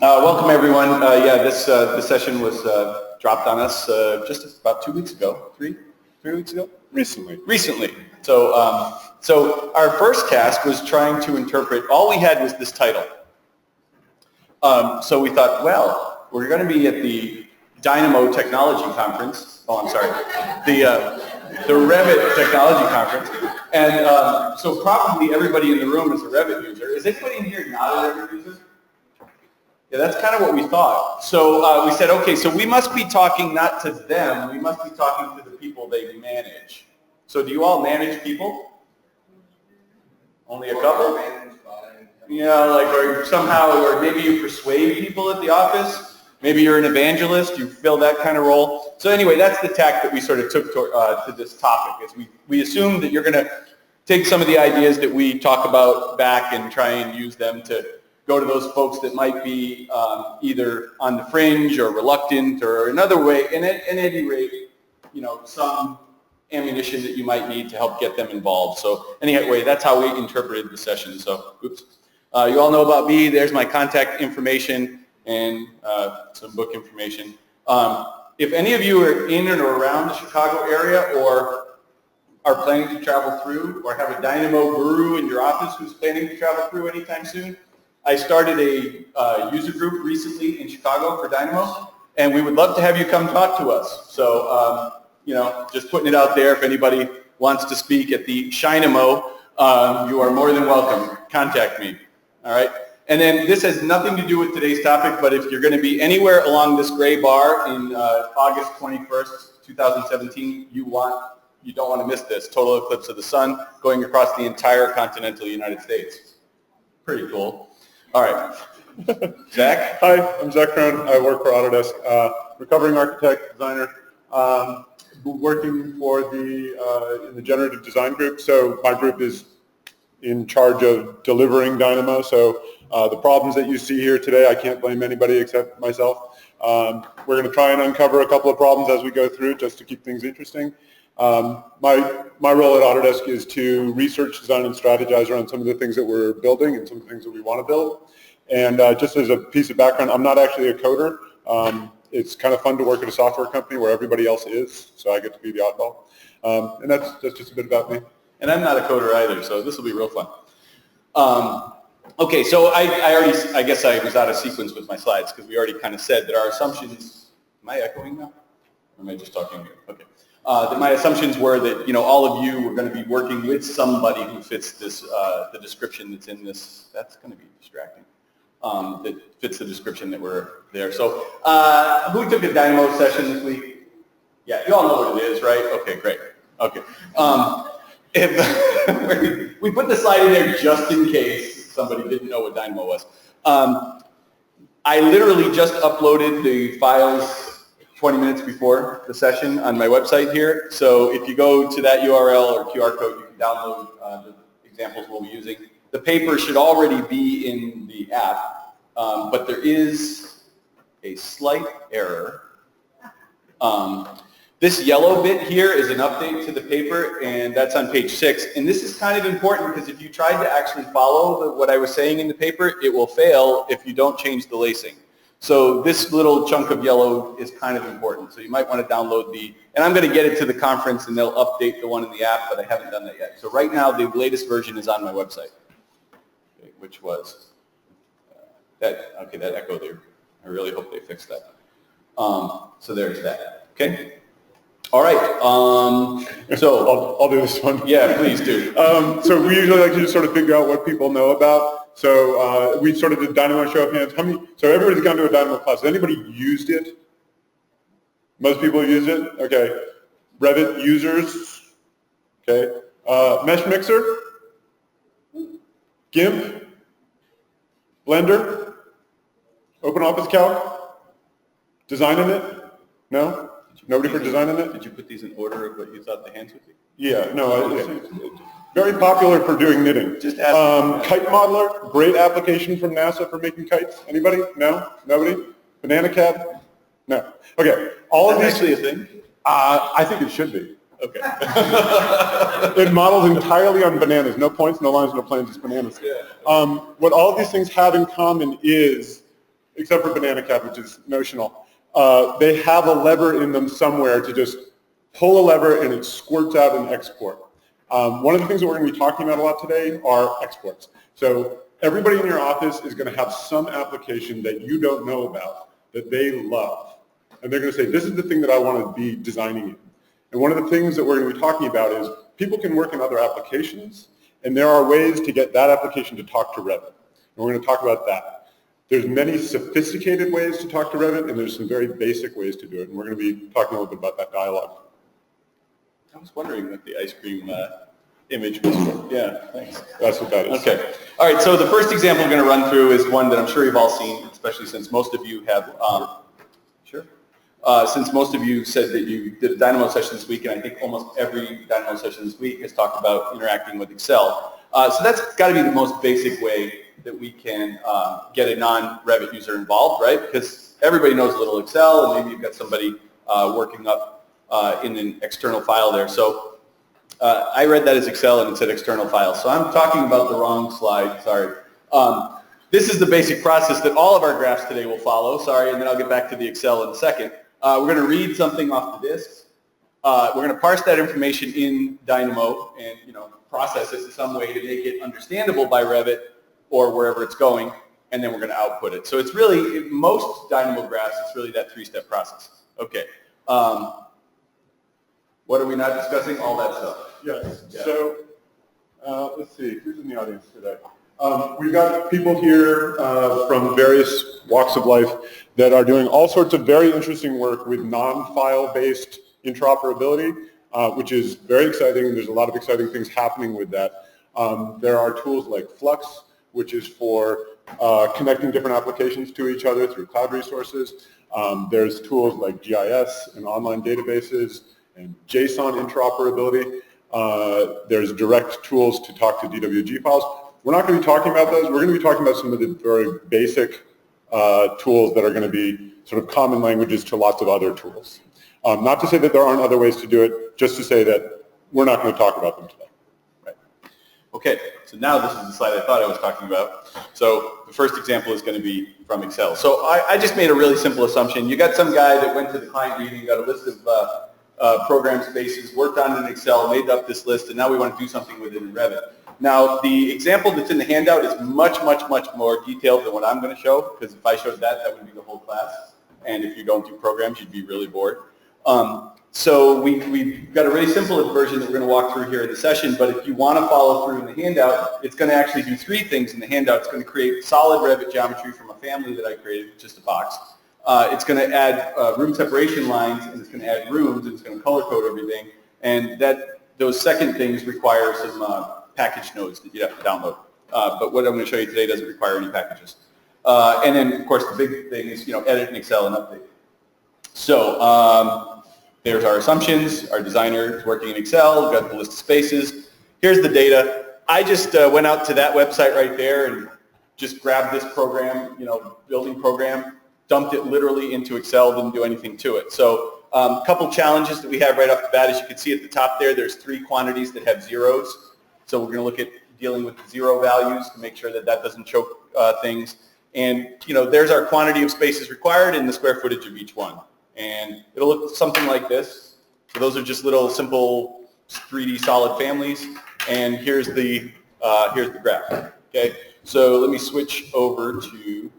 Welcome everyone. Yeah, this session was dropped on us just about 2 weeks ago. Three weeks ago? Recently. So, so our first task was trying to interpret. All we had was this title. So we thought, well, we're going to be at the Dynamo Technology Conference. Oh, I'm sorry, the Revit Technology Conference, and so probably everybody in the room is a Revit user. Is anybody in here not a Revit user? Yeah, that's kind of what we thought. So we said, okay, so we must be talking not to them, we must be talking to the people they manage. So do you all manage people? Only a couple? Yeah, like, or somehow, or maybe you persuade people at the office. Maybe you're an evangelist, you fill that kind of role. So anyway, that's the tack that we sort of took to this topic, is we assume that you're going to take some of the ideas that we talk about back and try and use them to go to those folks that might be either on the fringe or reluctant or another way, in any rate, you know, some ammunition that you might need to help get them involved. So anyway, that's how we interpreted the session. So, oops. You all know about me. There's my contact information and some book information. If any of you are in and around the Chicago area or are planning to travel through, or have a Dynamo guru in your office who's planning to travel through anytime soon, I started a user group recently in Chicago for Dynamo, and we would love to have you come talk to us. So, you know, just putting it out there, if anybody wants to speak at the ChiNamo, you are more than welcome. Contact me, all right? And then this has nothing to do with today's topic, but if you're going to be anywhere along this gray bar in August 21st, 2017, you don't want to miss this. Total eclipse of the sun going across the entire continental United States. Pretty cool. All right. Zach? Hi, I'm Zach Krohn. I work for Autodesk, recovering architect, designer, working for in the generative design group. So my group is in charge of delivering Dynamo. So the problems that you see here today, I can't blame anybody except myself. We're going to try and uncover a couple of problems as we go through, just to keep things interesting. My role at Autodesk is to research, design, and strategize around some of the things that we're building and some of the things that we want to build. And just as a piece of background, I'm not actually a coder. It's kind of fun to work at a software company where everybody else is, so I get to be the oddball. And that's just a bit about me. And I'm not a coder either, so this will be real fun. Okay, so I guess I was out of sequence with my slides because we already kind of said that our assumptions, am I echoing now? Or am I just talking here? Okay. That my assumptions were that, you know, all of you were going to be working with somebody who fits this, the description that's in this. That's going to be distracting. That fits the description that we're there. So who took a Dynamo session this week? Yeah, you all know what it is, right? Okay, great. Okay. If we put the slide in there just in case somebody didn't know what Dynamo was. I literally just uploaded the files 20 minutes before the session on my website here. So if you go to that URL or QR code, you can download the examples we'll be using. The paper should already be in the app, but there is a slight error. This yellow bit here is an update to the paper, and that's on page 6. And this is kind of important because if you tried to actually follow what I was saying in the paper, it will fail if you don't change the lacing. So this little chunk of yellow is kind of important. So you might want to download and I'm going to get it to the conference and they'll update the one in the app, but I haven't done that yet. So right now the latest version is on my website, okay, which was that echo there. I really hope they fix that. So there's that. Okay. All right. So I'll do this one. Yeah, please do. So we usually like to just sort of figure out what people know about. So we sort of did Dynamo show of hands. So everybody's gone to a Dynamo class. Has anybody used it? Most people use it? Okay. Revit users? Okay. Mesh Mixer? GIMP? Blender? OpenOffice Calc? Designing it? No? Nobody for designing it? Did you put these in order of what you thought the hands would be? Yeah, no. Very popular for doing knitting. Just ask Kite Modeler, great application from NASA for making kites. Anybody? No? Nobody? Banana Cab? No. Okay. All of these actually a thing? I think it should be. Okay. It models entirely on bananas. No points, no lines, no planes, just bananas. Yeah. What all of these things have in common is except for Banana Cat, which is notional. They have a lever in them somewhere to just pull a lever and it squirts out an export. One of the things that we're going to be talking about a lot today are exports. So everybody in your office is going to have some application that you don't know about that they love. And they're going to say, this is the thing that I want to be designing in. And one of the things that we're going to be talking about is people can work in other applications, and there are ways to get that application to talk to Revit. And we're going to talk about that. There's many sophisticated ways to talk to Revit, and there's some very basic ways to do it. And we're going to be talking a little bit about that dialogue. I was wondering what the ice cream image was for. Yeah, thanks. That's what that is. Okay. All right, so the first example we're going to run through is one that I'm sure you've all seen, especially since most of you have, since most of you said that you did a Dynamo session this week, and I think almost every Dynamo session this week has talked about interacting with Excel. So that's got to be the most basic way that we can get a non-Revit user involved, right? Because everybody knows a little Excel, and maybe you've got somebody working up in an external file there. So I read that as Excel and it said external file. So I'm talking about the wrong slide, sorry. This is the basic process that all of our graphs today will follow, sorry, and then I'll get back to the Excel in a second. We're going to read something off the disks. We're going to parse that information in Dynamo and process it in some way to make it understandable by Revit or wherever it's going, and then we're going to output it. So it's really, in most Dynamo graphs, it's really that three-step process. Okay. What are we not discussing? All that stuff. Yes. Yeah. So let's see, who's in the audience today? We've got people here from various walks of life that are doing all sorts of very interesting work with non-file-based interoperability, which is very exciting. There's a lot of exciting things happening with that. There are tools like Flux, which is for connecting different applications to each other through cloud resources. There's tools like GIS and online databases and JSON interoperability. There's direct tools to talk to DWG files. We're not going to be talking about those. We're going to be talking about some of the very basic tools that are going to be sort of common languages to lots of other tools. Not to say that there aren't other ways to do it, just to say that we're not going to talk about them today. Right. Okay, so now this is the slide I thought I was talking about. So the first example is going to be from Excel. So I just made a really simple assumption. You got some guy that went to the client meeting, got a list of program spaces, worked on it in Excel, made up this list, and now we want to do something with it in Revit. Now, the example that's in the handout is much, much, much more detailed than what I'm going to show, because if I showed that, that would be the whole class. And if you don't do programs, you'd be really bored. So we've got a really simple version that we're going to walk through here in the session, but if you want to follow through in the handout, it's going to actually do three things in the handout. It's going to create solid Revit geometry from a family that I created, just a box. It's going to add room separation lines, and it's going to add rooms, and it's going to color code everything. And those second things require some package nodes that you'd have to download. But what I'm going to show you today doesn't require any packages. And then, of course, the big thing is, edit in Excel and update. So there's our assumptions. Our designer is working in Excel. We've got the list of spaces. Here's the data. I just went out to that website right there and just grabbed this program, building program, dumped it literally into Excel, didn't do anything to it. So a couple challenges that we have right off the bat. As you can see at the top there, there's 3 quantities that have zeros. So we're going to look at dealing with the zero values to make sure that that doesn't choke things. And, there's our quantity of spaces required and the square footage of each one. And it'll look something like this. So those are just little simple 3D solid families. And here's the graph. Okay. So let me switch over to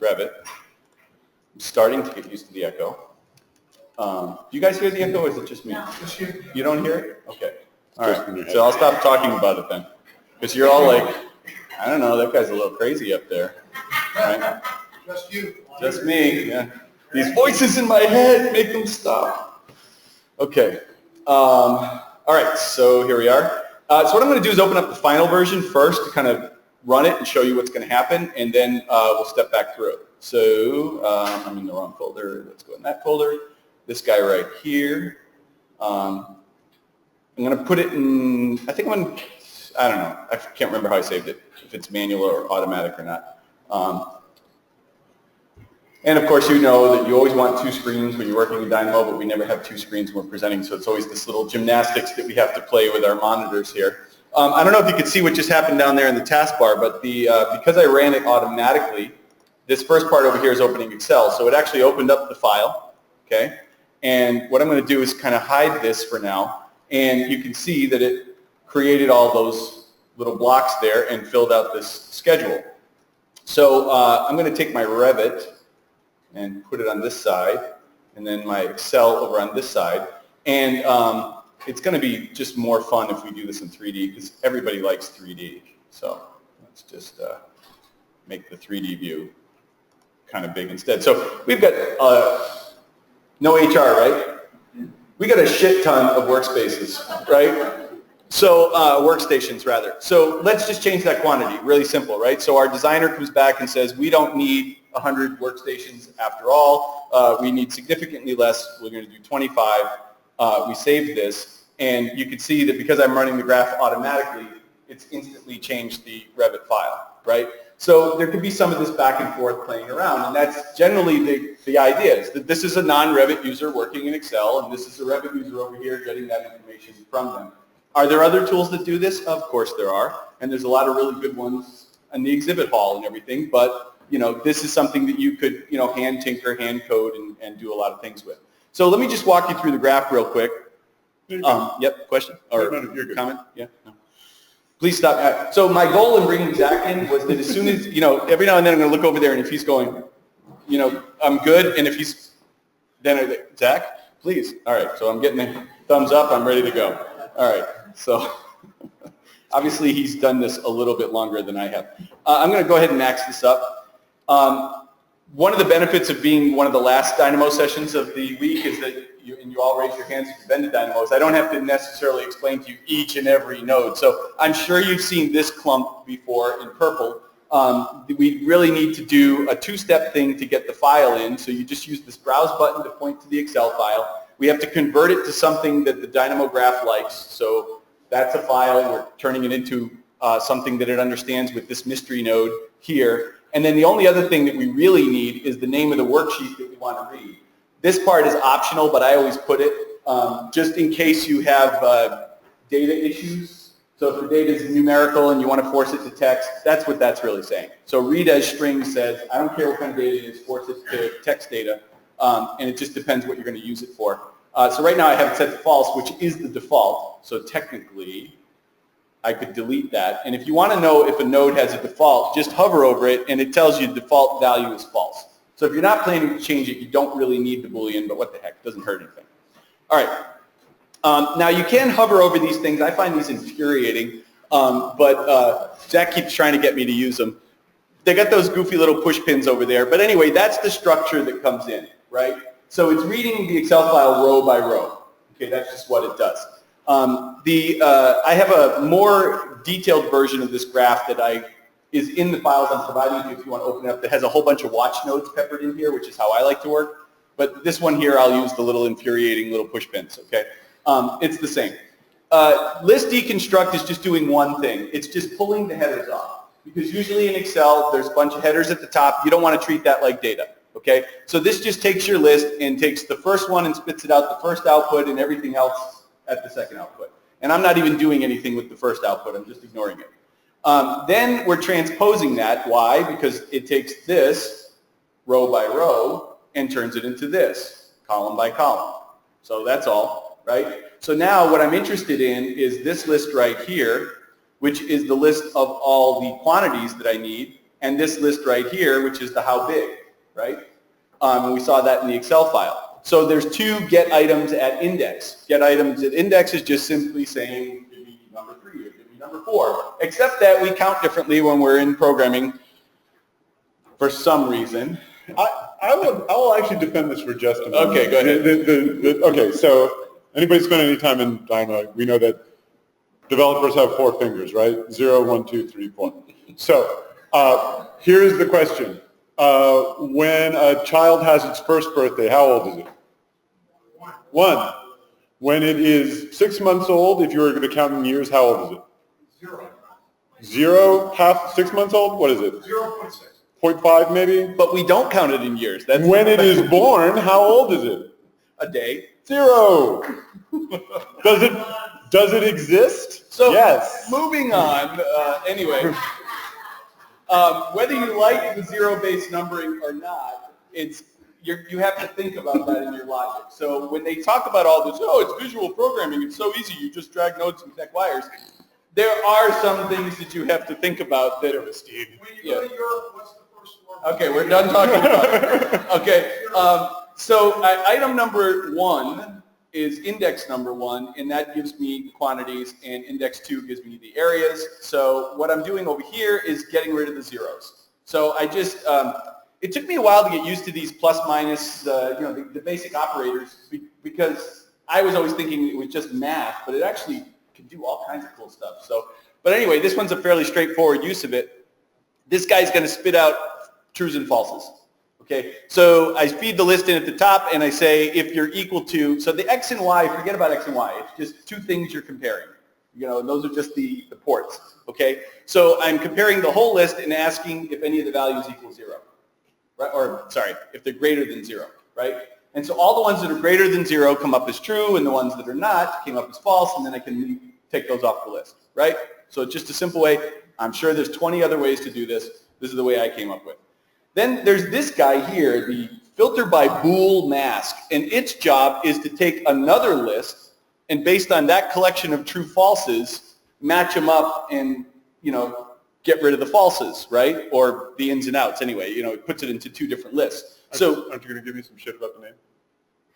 Revit. I'm starting to get used to the echo. Do you guys hear the echo, or is it just me? No. You don't hear it? Okay. All right. So I'll stop talking about it then, because you're all like, I don't know, that guy's a little crazy up there. Right? Just you. Just me. Yeah. These voices in my head, make them stop. Okay. All right. So here we are. So what I'm going to do is open up the final version first to kind of run it and show you what's going to happen, and then we'll step back through it. So I'm in the wrong folder. Let's go in that folder. This guy right here. I'm going to put it in, I don't know. I can't remember how I saved it, if it's manual or automatic or not. And of course, you know that you always want 2 screens when you're working in Dynamo, but we never have 2 screens when we're presenting, so it's always this little gymnastics that we have to play with our monitors here. I don't know if you could see what just happened down there in the taskbar, but because I ran it automatically, this first part over here is opening Excel. So it actually opened up the file, okay? And what I'm going to do is kind of hide this for now. And you can see that it created all those little blocks there and filled out this schedule. So I'm going to take my Revit and put it on this side, and then my Excel over on this side. And it's going to be just more fun if we do this in 3D, because everybody likes 3D. So let's just make the 3D view kind of big instead. So we've got no HR, right? We got a shit ton of workspaces, right? So workstations, rather. So let's just change that quantity. Really simple, right? So our designer comes back and says, we don't need 100 workstations after all. We need significantly less. We're going to do 25. We saved this, and you can see that because I'm running the graph automatically, it's instantly changed the Revit file, right? So there could be some of this back and forth playing around, and that's generally the idea, is that this is a non-Revit user working in Excel, and this is a Revit user over here getting that information from them. Are there other tools that do this? Of course there are, and there's a lot of really good ones in the exhibit hall and everything, but this is something that you could hand tinker, hand code, and do a lot of things with. So let me just walk you through the graph real quick. Yep, question or comment? Yeah. No. Please stop. So my goal in bringing Zach in was that as soon as, every now and then I'm going to look over there, and if he's going, I'm good, and if he's, then Zach, please. All right, so I'm getting a thumbs up. I'm ready to go. All right, so obviously he's done this a little bit longer than I have. I'm going to go ahead and max this up. One of the benefits of being one of the last Dynamo sessions of the week is that you all raise your hands if you've been to Dynamos. I don't have to necessarily explain to you each and every node. So I'm sure you've seen this clump before in purple. We really need to do a two-step thing to get the file in. So you just use this browse button to point to the Excel file. We have to convert it to something that the Dynamo graph likes. So that's a file. We're turning it into something that it understands with this mystery node here. And then the only other thing that we really need is the name of the worksheet that we want to read. This part is optional, but I always put it just in case you have data issues. So if the data is numerical and you want to force it to text, that's what that's really saying. So read as string says, I don't care what kind of data it is, force it to text data, and it just depends what you're going to use it for. So right now I have it set to false, which is the default. So technically, I could delete that. And if you want to know if a node has a default, just hover over it, and it tells you the default value is false. So if you're not planning to change it, you don't really need the Boolean, but what the heck, it doesn't hurt anything. All right. Now you can hover over these things. I find these infuriating, but Zach keeps trying to get me to use them. They got those goofy little push pins over there. But anyway, that's the structure that comes in, right? So it's reading the Excel file row by row. Okay, that's just what it does. I have a more detailed version of this graph that is in the files I'm providing you if you want to open it up, that has a whole bunch of watch nodes peppered in here, which is how I like to work. But this one here, I'll use the little infuriating little push pins, okay? It's the same. List deconstruct is just doing one thing. It's just pulling the headers off. Because usually in Excel, there's a bunch of headers at the top. You don't want to treat that like data, okay? So this just takes your list and takes the first one and spits it out the first output and everything else at the second output. And I'm not even doing anything with the first output. I'm just ignoring it. Then we're transposing that. Why? Because it takes this row by row and turns it into this, column by column. So that's all, right? So now what I'm interested in is this list right here, which is the list of all the quantities that I need, and this list right here, which is the how big, right? And we saw that in the Excel file. So there's two get items at index. Get items at index is just simply saying, give me number 3 or give me number 4, except that we count differently when we're in programming for some reason. I will actually defend this for just a moment. Okay, go ahead. Okay, so anybody spend any time in Dynamo, we know that developers have 4 fingers, right? 0, 1, 2, 3, 4. So here's the question. When a child has its first birthday, how old is it? 1. When it is 6 months old, if you were going to count in years, how old is it? 0. 0, half 6 months old? What is it? 0.6. 0.5 maybe? But we don't count it in years. That's when it is born, how old is it? a day. 0. Does it exist? So yes. moving on, anyway. Whether you like the zero-based numbering or not, you have to think about that in your logic. So when they talk about all this, oh, it's visual programming, it's so easy, you just drag nodes and connect wires. There are some things that you have to think about that are, Steve. When you go to Europe, what's the first word? Okay, we're done talking about it. Okay, so item number 1 is index number 1, and that gives me the quantities, and index 2 gives me the areas. So what I'm doing over here is getting rid of the zeros. So I just, it took me a while to get used to these plus, minus, the basic operators, because I was always thinking it was just math, but it actually can do all kinds of cool stuff. So, but anyway, this one's a fairly straightforward use of it. This guy's going to spit out trues and falses. Okay, so I feed the list in at the top, and I say if you're equal to, so the x and y, forget about x and y. It's just two things you're comparing. Those are just the ports. Okay, so I'm comparing the whole list and asking if any of the values equal 0. Right? Or, sorry, if they're greater than 0, right? And so all the ones that are greater than 0 come up as true, and the ones that are not came up as false, and then I can take those off the list, right? So it's just a simple way. I'm sure there's 20 other ways to do this. This is the way I came up with. Then there's this guy here, the filter by bool mask, and its job is to take another list, and based on that collection of true falses, match them up and, get rid of the falses, right? Or the ins and outs anyway. It puts it into 2 different lists. So, aren't you going to give me some shit about the name?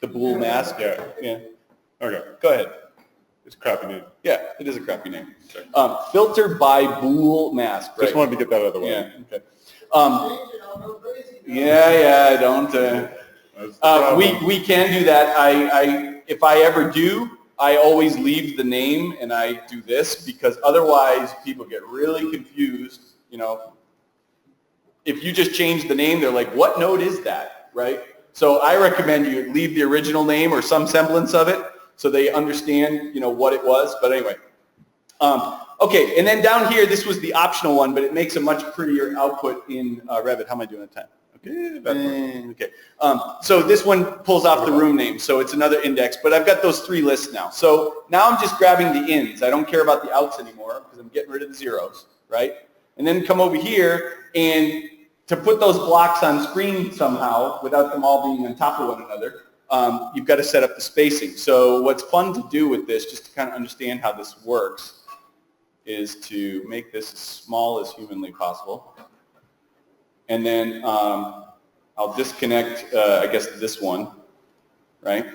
The bool mask? Yeah. Yeah. Okay. Go ahead. It's a crappy name. Yeah, it is a crappy name. Filter by bool mask. Right? Just wanted to get that out of the way. Yeah. Okay. Don't. We can do that. If I ever do, I always leave the name and I do this because otherwise people get really confused. If you just change the name, they're like, what node is that, right? So I recommend you leave the original name or some semblance of it so they understand, what it was. But anyway. Okay, and then down here, this was the optional one, but it makes a much prettier output in Revit. How am I doing at time? Okay. So this one pulls off the room name, so it's another index, but I've got those 3 lists now. So now I'm just grabbing the ins. I don't care about the outs anymore because I'm getting rid of the zeros, right? And then come over here, and to put those blocks on screen somehow, without them all being on top of one another, you've got to set up the spacing. So what's fun to do with this, just to kind of understand how this works, is to make this as small as humanly possible. And then I'll disconnect, I guess, this one, right?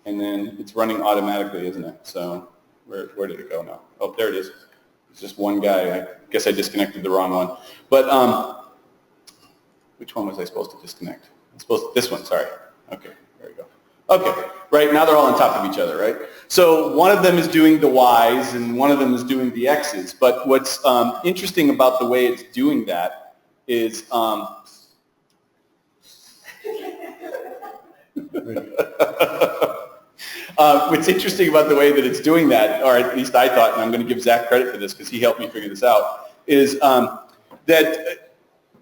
And then it's running automatically, isn't it? So where did it go now? Oh, there it is. It's just one guy. I guess I disconnected the wrong one. But which one was I supposed to disconnect? This one, sorry. Okay, there we go. Okay, right, now they're all on top of each other, right? So one of them is doing the Y's and one of them is doing the X's. But what's interesting about the way it's doing that is what's interesting about the way that it's doing that, or at least I thought, and I'm going to give Zach credit for this because he helped me figure this out, is that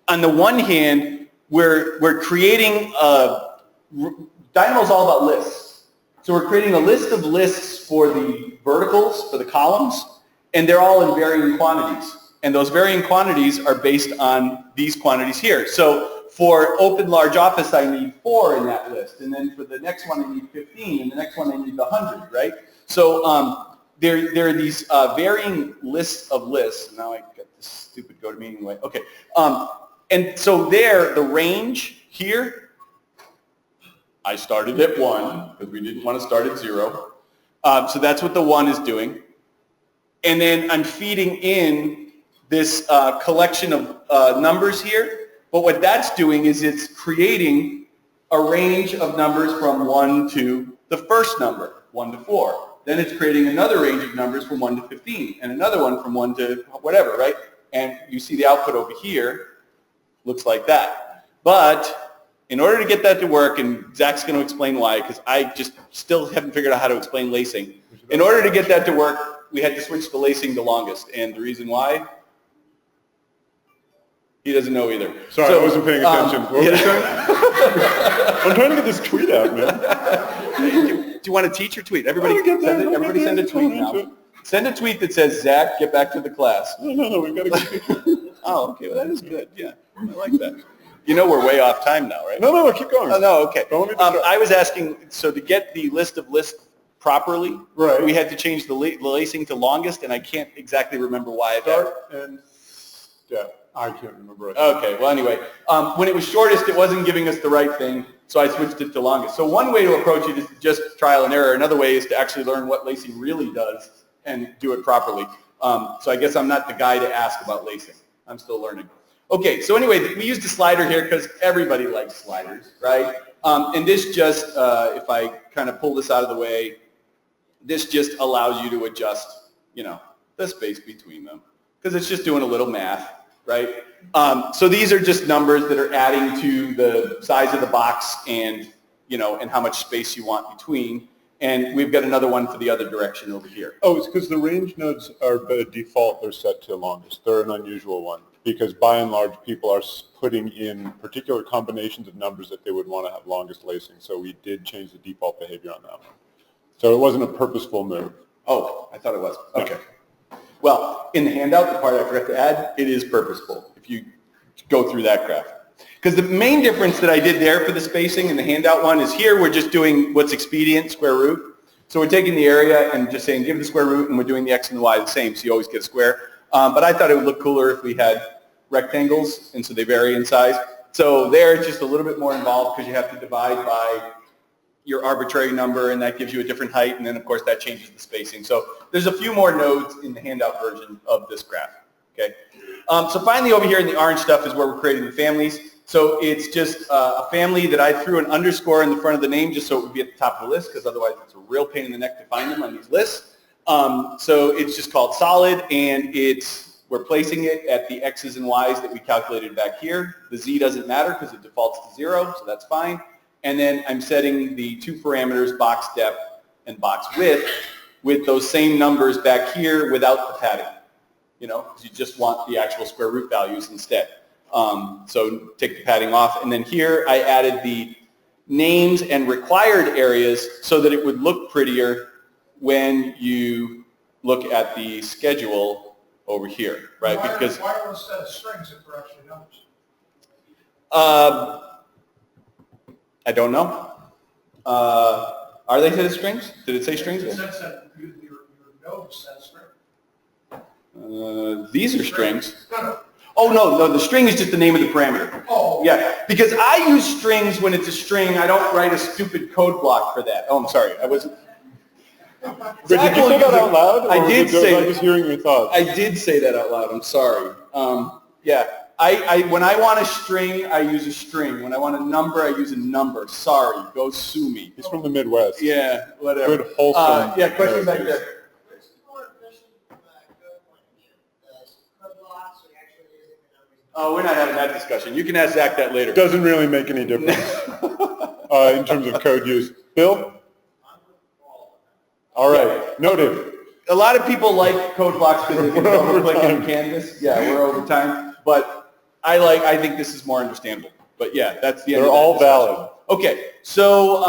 on the one hand, we're creating Dynamo's all about lists. So we're creating a list of lists for the verticals, for the columns, and they're all in varying quantities. And those varying quantities are based on these quantities here. So for open large office, I need 4 in that list. And then for the next one, I need 15. And the next one, I need 100, right? So there are these varying lists of lists. Now I got this stupid GoToMeeting way. Okay. And so the range here, I started at 1 because we didn't want to start at 0. So that's what the 1 is doing. And then I'm feeding in this collection of numbers here. But what that's doing is it's creating a range of numbers from 1 to the first number, 1 to 4. Then it's creating another range of numbers from 1 to 15, and another one from 1 to whatever, right? And you see the output over here looks like that. But in order to get that to work, and Zach's going to explain why, because I just still haven't figured out how to explain lacing. In order to get that to work, we had to switch the lacing to longest. And the reason why? He doesn't know either. Sorry, I wasn't paying attention. What were you saying? I'm trying to get this tweet out, man. Do you want to teach or tweet? Everybody send a tweet now. Send a tweet that says, Zach, get back to the class. No, we've got to Oh, okay, well, that is good, yeah, I like that. You know we're way off time now, right? No, keep going. Oh, no, okay. Don't let me distract. I was asking, so to get the list of lists properly, Right. we had to change the lacing to longest, and I can't exactly remember why. Start and step. I can't remember. Okay, well, anyway, when it was shortest, it wasn't giving us the right thing, so I switched it to longest. So one way to approach it is just trial and error. Another way is to actually learn what lacing really does and do it properly. So I guess I'm not the guy to ask about lacing. I'm still learning. Okay, so anyway, we used a slider here because everybody likes sliders, right? And this just, if I kind of pull this out of the way, this just allows you to adjust, the space between them because it's just doing a little math, right? So these are just numbers that are adding to the size of the box and, and how much space you want between. And we've got another one for the other direction over here. Oh, it's because the range nodes are by default, they're set to longest. They're an unusual one because by and large people are putting in particular combinations of numbers that they would want to have longest lacing. So we did change the default behavior on that one. So it wasn't a purposeful move. Oh, I thought it was. Okay. Well, in the handout, the part I forgot to add, it is purposeful if you go through that graph. Because the main difference that I did there for the spacing in the handout one is here we're just doing what's expedient, square root. So we're taking the area and just saying give the square root and we're doing the x and the y the same so you always get a square. But I thought it would look cooler if we had rectangles and so they vary in size. So there it's just a little bit more involved because you have to divide by your arbitrary number and that gives you a different height and then of course that changes the spacing. So there's a few more nodes in the handout version of this graph. Okay. So finally over here in the orange stuff is where we're creating the families. So it's just a family that I threw an underscore in the front of the name just so it would be at the top of the list because otherwise it's a real pain in the neck to find them on these lists. So it's just called solid and we're placing it at the x's and y's that we calculated back here. The z doesn't matter because it defaults to 0, so that's fine. And then I'm setting the two parameters, box depth and box width, with those same numbers back here without the padding. Because you just want the actual square root values instead. So take the padding off. And then here I added the names and required areas so that it would look prettier when you look at the schedule over here, right? Because why don't set of strings if they're actually numbers? I don't know. Are they set of strings? Did it say strings? It says that your node set string. These are strings. No. Oh, no, the string is just the name of the parameter. Oh. Yeah, because I use strings when it's a string. I don't write a stupid code block for that. Oh, I'm sorry. I wasn't. But did you say that out loud? I did say. I'm just hearing your thoughts. I did say that out loud. I'm sorry. Yeah, when I want a string, I use a string. When I want a number, I use a number. Sorry, go sue me. He's from the Midwest. Yeah, whatever. Good, wholesome. Yeah, question back there. Oh, we're not having that discussion. You can ask Zach that later. Doesn't really make any difference in terms of code use. Bill? All right, noted. A lot of people like code blocks because they can double-click on Canvas. Yeah, we're over time. But I think this is more understandable. But yeah, that's the end of that They're all discussion. valid. Okay, so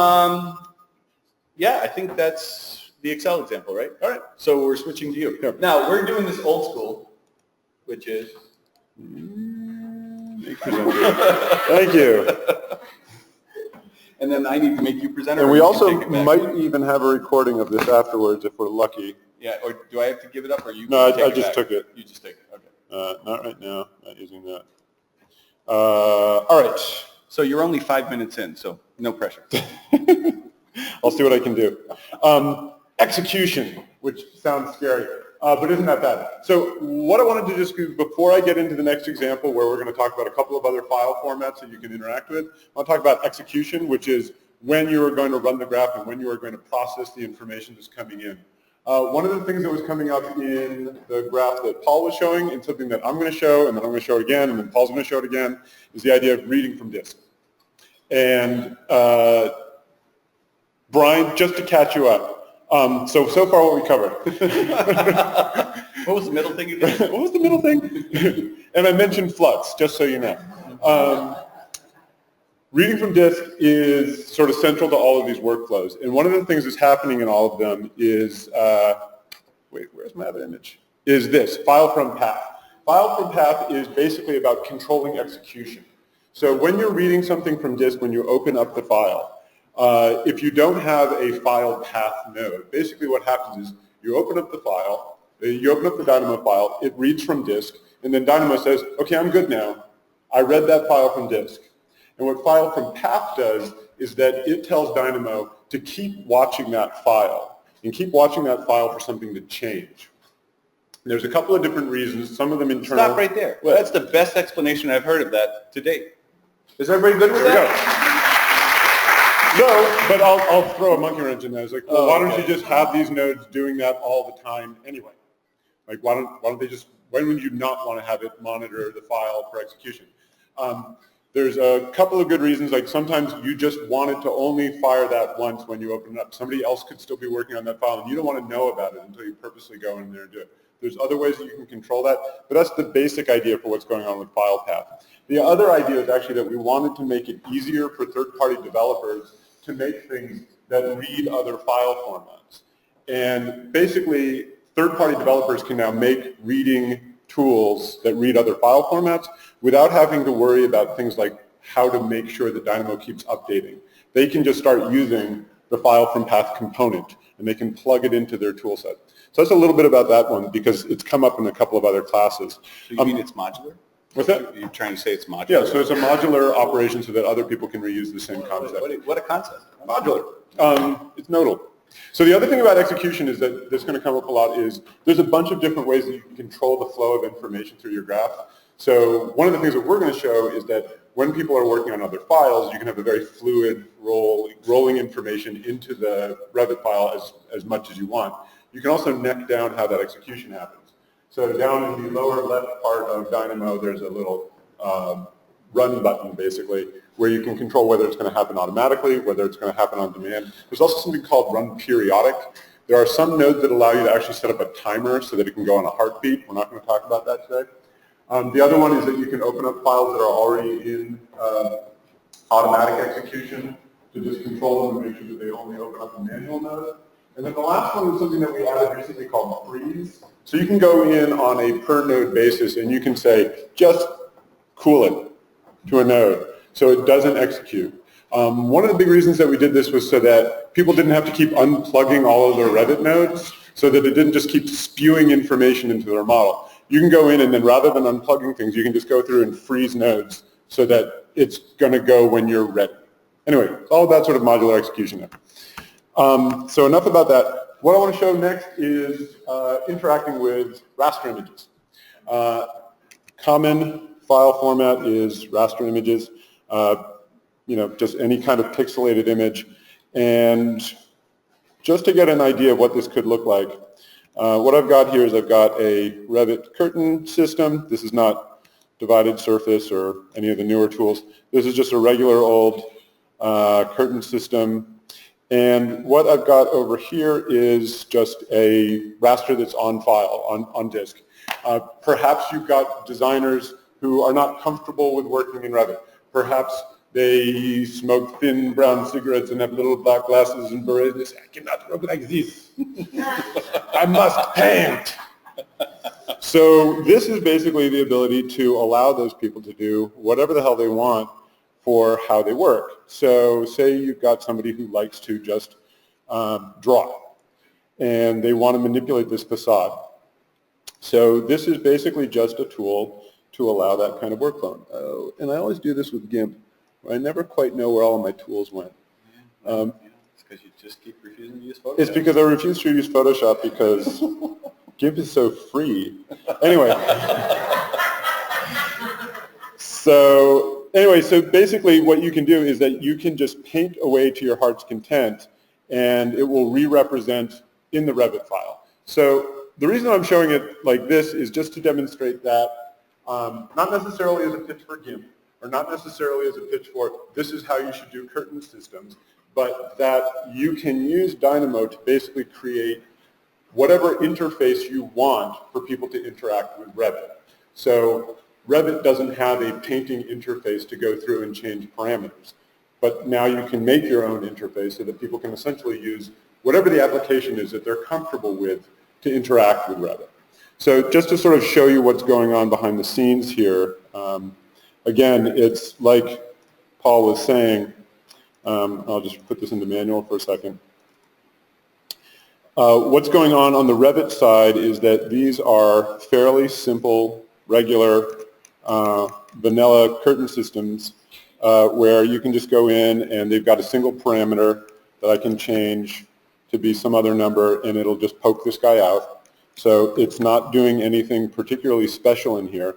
yeah, I think that's the Excel example, right? All right, so we're switching to you. Yep. Now, we're doing this old school, which is... Thank you. And then I need to make you presenter. And we you also can take it back. might even have a recording of this afterwards if we're lucky. Yeah, or do I have to give it up or you? No, take I it just back? took it. You just take it, okay. Not right now, not using that. All right. So you're only 5 minutes in, so no pressure. I'll see what I can do. Execution, which sounds scary, but isn't that bad. So what I wanted to just do before I get into the next example where we're going to talk about a couple of other file formats that you can interact with, I want to talk about execution, which is when you are going to run the graph and when you are going to process the information that's coming in. One of the things that was coming up in the graph that Paul was showing and something that I'm going to show and then I'm going to show it again and then Paul's going to show it again is the idea of reading from disk. And Brian, just to catch you up, so far what we covered. What was the middle thing again? What was the middle thing? And I mentioned flux, just so you know. Reading from disk is sort of central to all of these workflows. And one of the things that's happening in all of them is, wait, where's my other image? Is this, file from path. File from path is basically about controlling execution. So when you're reading something from disk, when you open up the file, if you don't have a file path node, basically what happens is you open up the file, you open up the Dynamo file, it reads from disk, and then Dynamo says, okay, I'm good now. I read that file from disk. And what file from path does is that it tells Dynamo to keep watching that file, and keep watching that file for something to change. There's a couple of different reasons, some of them internal. Stop right there. Well, that's the best explanation I've heard of that to date. Is everybody good with that? No, but I'll throw a monkey wrench in there. It's like, well, why don't okay. you just have these nodes doing that all the time anyway? Like, why don't they just, when would you not want to have it monitor the file for execution? There's a couple of good reasons, like sometimes you just wanted to only fire that once when you open it up. Somebody else could still be working on that file and you don't want to know about it until you purposely go in there and do it. There's other ways that you can control that, but that's the basic idea for what's going on with file path. The other idea is actually that we wanted to make it easier for third-party developers to make things that read other file formats. And basically, third-party developers can now make reading tools that read other file formats without having to worry about things like how to make sure that Dynamo keeps updating. They can just start using the file from path component and they can plug it into their tool set. So that's a little bit about that one because it's come up in a couple of other classes. So you mean it's modular? What's that? You're trying to say it's modular? Yeah, so it's a modular operation so that other people can reuse the same concept. What a concept. Modular. It's nodal. So the other thing about execution is that that's going to come up a lot is there's a bunch of different ways that you can control the flow of information through your graph. So one of the things that we're going to show is that when people are working on other files, you can have a very fluid rolling information into the Revit file as much as you want. You can also neck down how that execution happens. So down in the lower left part of Dynamo, there's a little run button, basically, where you can control whether it's going to happen automatically, whether it's going to happen on demand. There's also something called run periodic. There are some nodes that allow you to actually set up a timer so that it can go on a heartbeat. We're not going to talk about that today. The other one is that you can open up files that are already in automatic execution to just control them and make sure that they only open up a manual node. And then the last one is something that we added recently called freeze. So you can go in on a per node basis and you can say, just cool it to a node so it doesn't execute. One of the big reasons that we did this was so that people didn't have to keep unplugging all of their Revit nodes so that it didn't just keep spewing information into their model. You can go in and then rather than unplugging things, you can just go through and freeze nodes so that it's going to go when you're ready. Anyway, it's all about sort of modular execution there. So enough about that. What I want to show next is interacting with raster images. Common file format is raster images, just any kind of pixelated image. And just to get an idea of what this could look like, what I've got here is I've got a Revit curtain system. This is not divided surface or any of the newer tools. This is just a regular old curtain system. And what I've got over here is just a raster that's on file, on disk. Perhaps you've got designers who are not comfortable with working in Revit. Perhaps they smoke thin brown cigarettes and have little black glasses and berets. They say, I cannot work like this. I must paint. So this is basically the ability to allow those people to do whatever the hell they want for how they work. So say you've got somebody who likes to just draw, and they want to manipulate this facade. So this is basically just a tool to allow that kind of workflow. Oh, and I always do this with GIMP. I never quite know where all of my tools went. It's because you just keep refusing to use Photoshop. It's because I refuse to use Photoshop because GIMP is so free. Anyway. So basically what you can do is that you can just paint away to your heart's content and it will re-represent in the Revit file. So the reason I'm showing it like this is just to demonstrate that not necessarily as a pitch for GIMP or not necessarily as a pitch for this is how you should do curtain systems, but that you can use Dynamo to basically create whatever interface you want for people to interact with Revit. So Revit doesn't have a painting interface to go through and change parameters. But now you can make your own interface so that people can essentially use whatever the application is that they're comfortable with to interact with Revit. So just to sort of show you what's going on behind the scenes here, again, it's like Paul was saying, I'll just put this into manual for a second. What's going on the Revit side is that these are fairly simple, regular, vanilla curtain systems where you can just go in and they've got a single parameter that I can change to be some other number and it'll just poke this guy out. So it's not doing anything particularly special in here,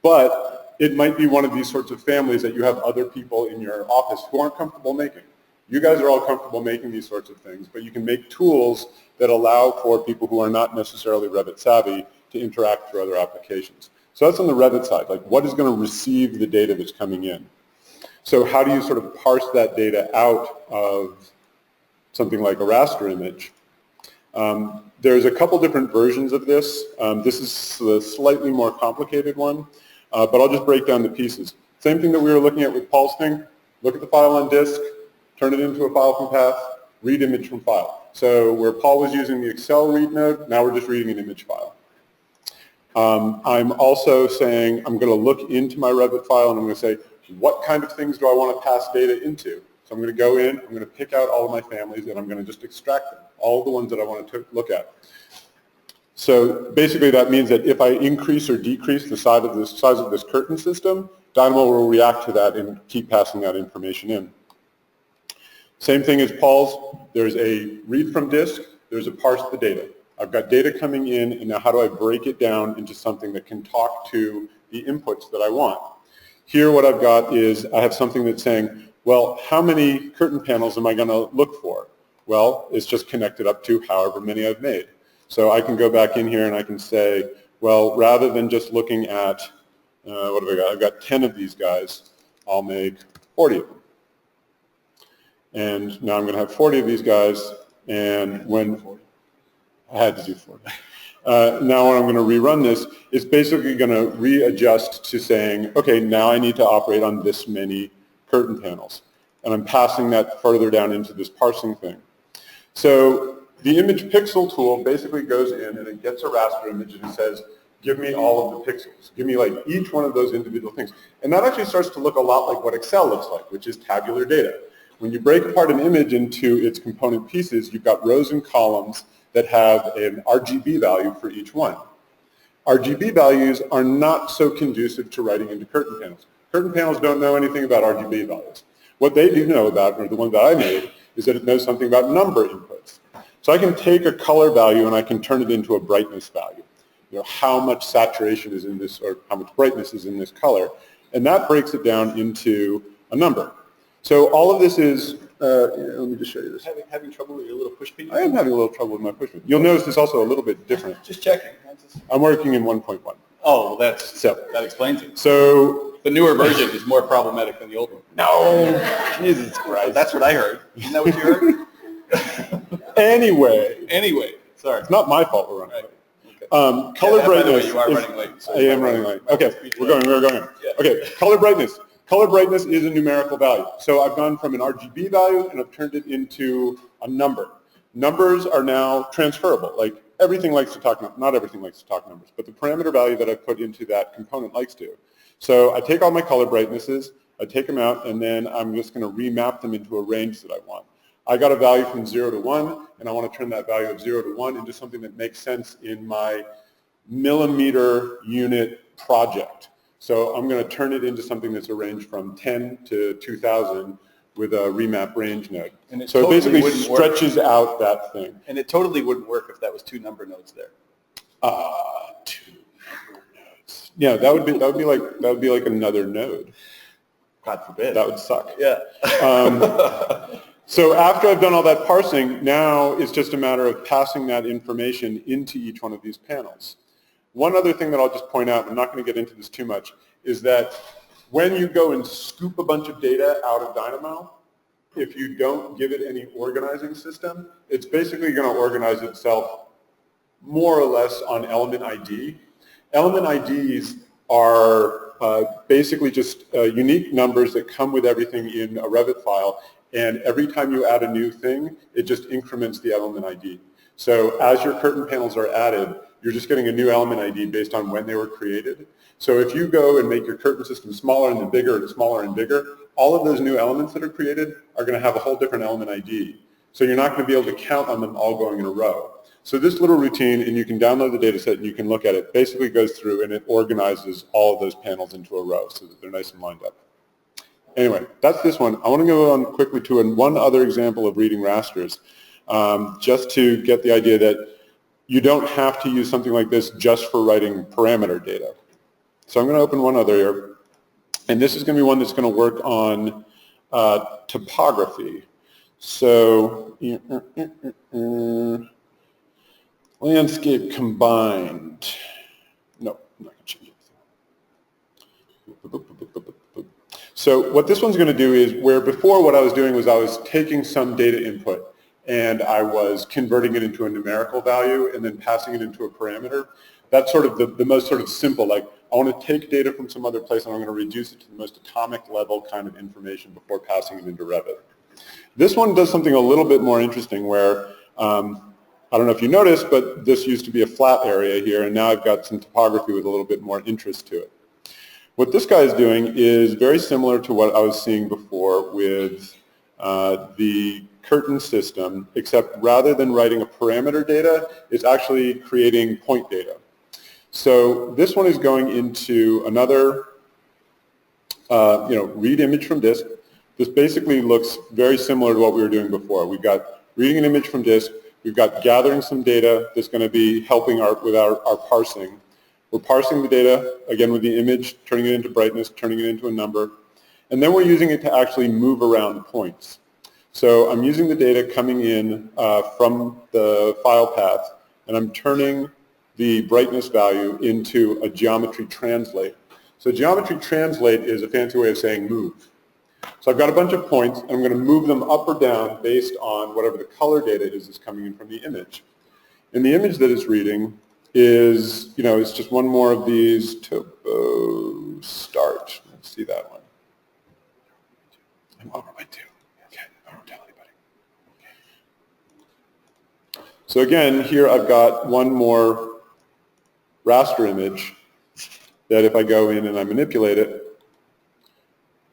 but it might be one of these sorts of families that you have other people in your office who aren't comfortable making. You guys are all comfortable making these sorts of things, but you can make tools that allow for people who are not necessarily Revit savvy to interact through other applications. So that's on the Revit side, like what is going to receive the data that's coming in? So how do you sort of parse that data out of something like a raster image? There's a couple different versions of this. This is the slightly more complicated one, but I'll just break down the pieces. Same thing that we were looking at with Paul's thing. Look at the file on disk, turn it into a file from path, read image from file. So where Paul was using the Excel read node, now we're just reading an image file. I'm also saying I'm going to look into my Revit file and I'm going to say, what kind of things do I want to pass data into? So I'm going to go in, I'm going to pick out all of my families, and I'm going to just extract them, all the ones that I want to look at. So basically that means that if I increase or decrease the size of this curtain system, Dynamo will react to that and keep passing that information in. Same thing as Paul's. There's a read from disk, there's a parse the data. I've got data coming in, and now how do I break it down into something that can talk to the inputs that I want? Here what I've got is I have something that's saying, well, how many curtain panels am I going to look for? Well, it's just connected up to however many I've made. So I can go back in here and I can say, well, rather than just looking at, what have I got? I've got 10 of these guys. I'll make 40 of them. And now I'm going to have 40 of these guys, and when I had to do 40. Now when I'm going to rerun this, it's basically going to readjust to saying, okay, now I need to operate on this many curtain panels. And I'm passing that further down into this parsing thing. So the image pixel tool basically goes in and it gets a raster image and it says, give me all of the pixels. Give me like each one of those individual things. And that actually starts to look a lot like what Excel looks like, which is tabular data. When you break apart an image into its component pieces, you've got rows and columns that have an RGB value for each one. RGB values are not so conducive to writing into curtain panels. Curtain panels don't know anything about RGB values. What they do know about, or the one that I made, is that it knows something about number inputs. So I can take a color value and I can turn it into a brightness value. You know, how much saturation is in this, or how much brightness is in this color. And that breaks it down into a number. So all of this is, let me just show you this. Having trouble with your little push pin? I am having a little trouble with my push pin. You'll notice it's also a little bit different. Just checking. I'm working in 1.1. Oh, well, that explains it. So the newer version is more problematic than the old one. no, Jesus Christ. That's what I heard. Isn't that what you heard? Anyway, Sorry. it's not my fault we're running late. Okay. Color By the way, brightness. you are running late. So I am running late. Okay, we're going. Yeah. Okay, color brightness. Color brightness is a numerical value. So I've gone from an RGB value and I've turned it into a number. Numbers are now transferable. Like everything likes to talk, not everything likes to talk numbers, but the parameter value that I put into that component likes to. So I take all my color brightnesses, I take them out, and then I'm just going to remap them into a range that I want. I got a value from 0 to 1, and I want to turn that value of 0 to 1 into something that makes sense in my millimeter unit project. So I'm going to turn it into something that's a range from 10 to 2,000 with a remap range node. And it so totally it basically wouldn't stretches out that thing. And it totally wouldn't work if that was 2 number nodes there. 2 number nodes. Yeah, that would be like another node. God forbid. That would suck. Yeah. So after I've done all that parsing, now it's just a matter of passing that information into each one of these panels. One other thing that I'll just point out, I'm not going to get into this too much, is that when you go and scoop a bunch of data out of Dynamo, if you don't give it any organizing system, it's basically going to organize itself more or less on element ID. Element IDs are basically just unique numbers that come with everything in a Revit file, and every time you add a new thing, it just increments the element ID. So as your curtain panels are added, You're just getting a new element ID based on when they were created. So if you go and make your curtain system smaller and then bigger and smaller and bigger, all of those new elements that are created are going to have a whole different element ID. So you're not going to be able to count on them all going in a row. So this little routine, and you can download the data set and you can look at it, basically goes through and it organizes all of those panels into a row so that they're nice and lined up. Anyway, that's this one. I want to go on quickly to one other example of reading rasters, just to get the idea that you don't have to use something like this just for writing parameter data. So I'm going to open one other here, and this is going to be one that's going to work on topography. So landscape combined. No, I'm not going to change anything. So what this one's going to do is, where before what I was doing was I was taking some data input and I was converting it into a numerical value and then passing it into a parameter. That's sort of the most sort of simple, like I want to take data from some other place and I'm going to reduce it to the most atomic level kind of information before passing it into Revit. This one does something a little bit more interesting where, I don't know if you noticed, but this used to be a flat area here and now I've got some topography with a little bit more interest to it. What this guy is doing is very similar to what I was seeing before with the curtain system, except rather than writing a parameter data, it's actually creating point data. So this one is going into another, read image from disk. This basically looks very similar to what we were doing before. We've got reading an image from disk. We've got gathering some data that's going to be helping with our parsing. We're parsing the data, again with the image, turning it into brightness, turning it into a number. And then we're using it to actually move around points. So I'm using the data coming in from the file path, and I'm turning the brightness value into a geometry translate. So geometry translate is a fancy way of saying move. So I've got a bunch of points, and I'm going to move them up or down based on whatever the color data is that's coming in from the image. And the image that it's reading is, it's just one more of these topo start. Let's see that one. I'm over my two. Okay, I won't tell anybody. Okay. So again, here I've got one more raster image that if I go in and I manipulate it,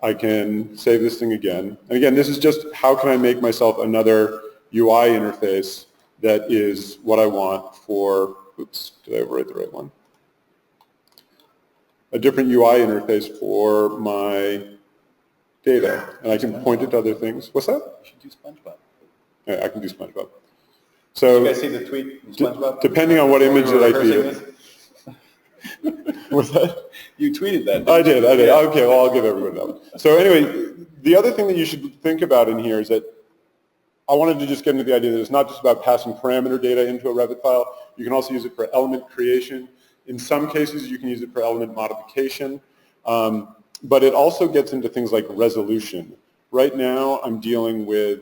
I can save this thing again. And again, this is just how can I make myself another UI interface that is what I want for, oops, did I overwrite the right one? A different UI interface for my data. And I can point it to other things. What's that? You should do SpongeBob. Yeah, I can do SpongeBob. Did So, you guys see the tweet from SpongeBob? Depending on what image that I feed rehearsing it. What's that? You tweeted that. I did. Yeah. Okay, well, I'll give everyone that one. So anyway, the other thing that you should think about in here is that I wanted to just get into the idea that it's not just about passing parameter data into a Revit file. You can also use it for element creation. In some cases, you can use it for element modification. But it also gets into things like resolution. Right now, I'm dealing with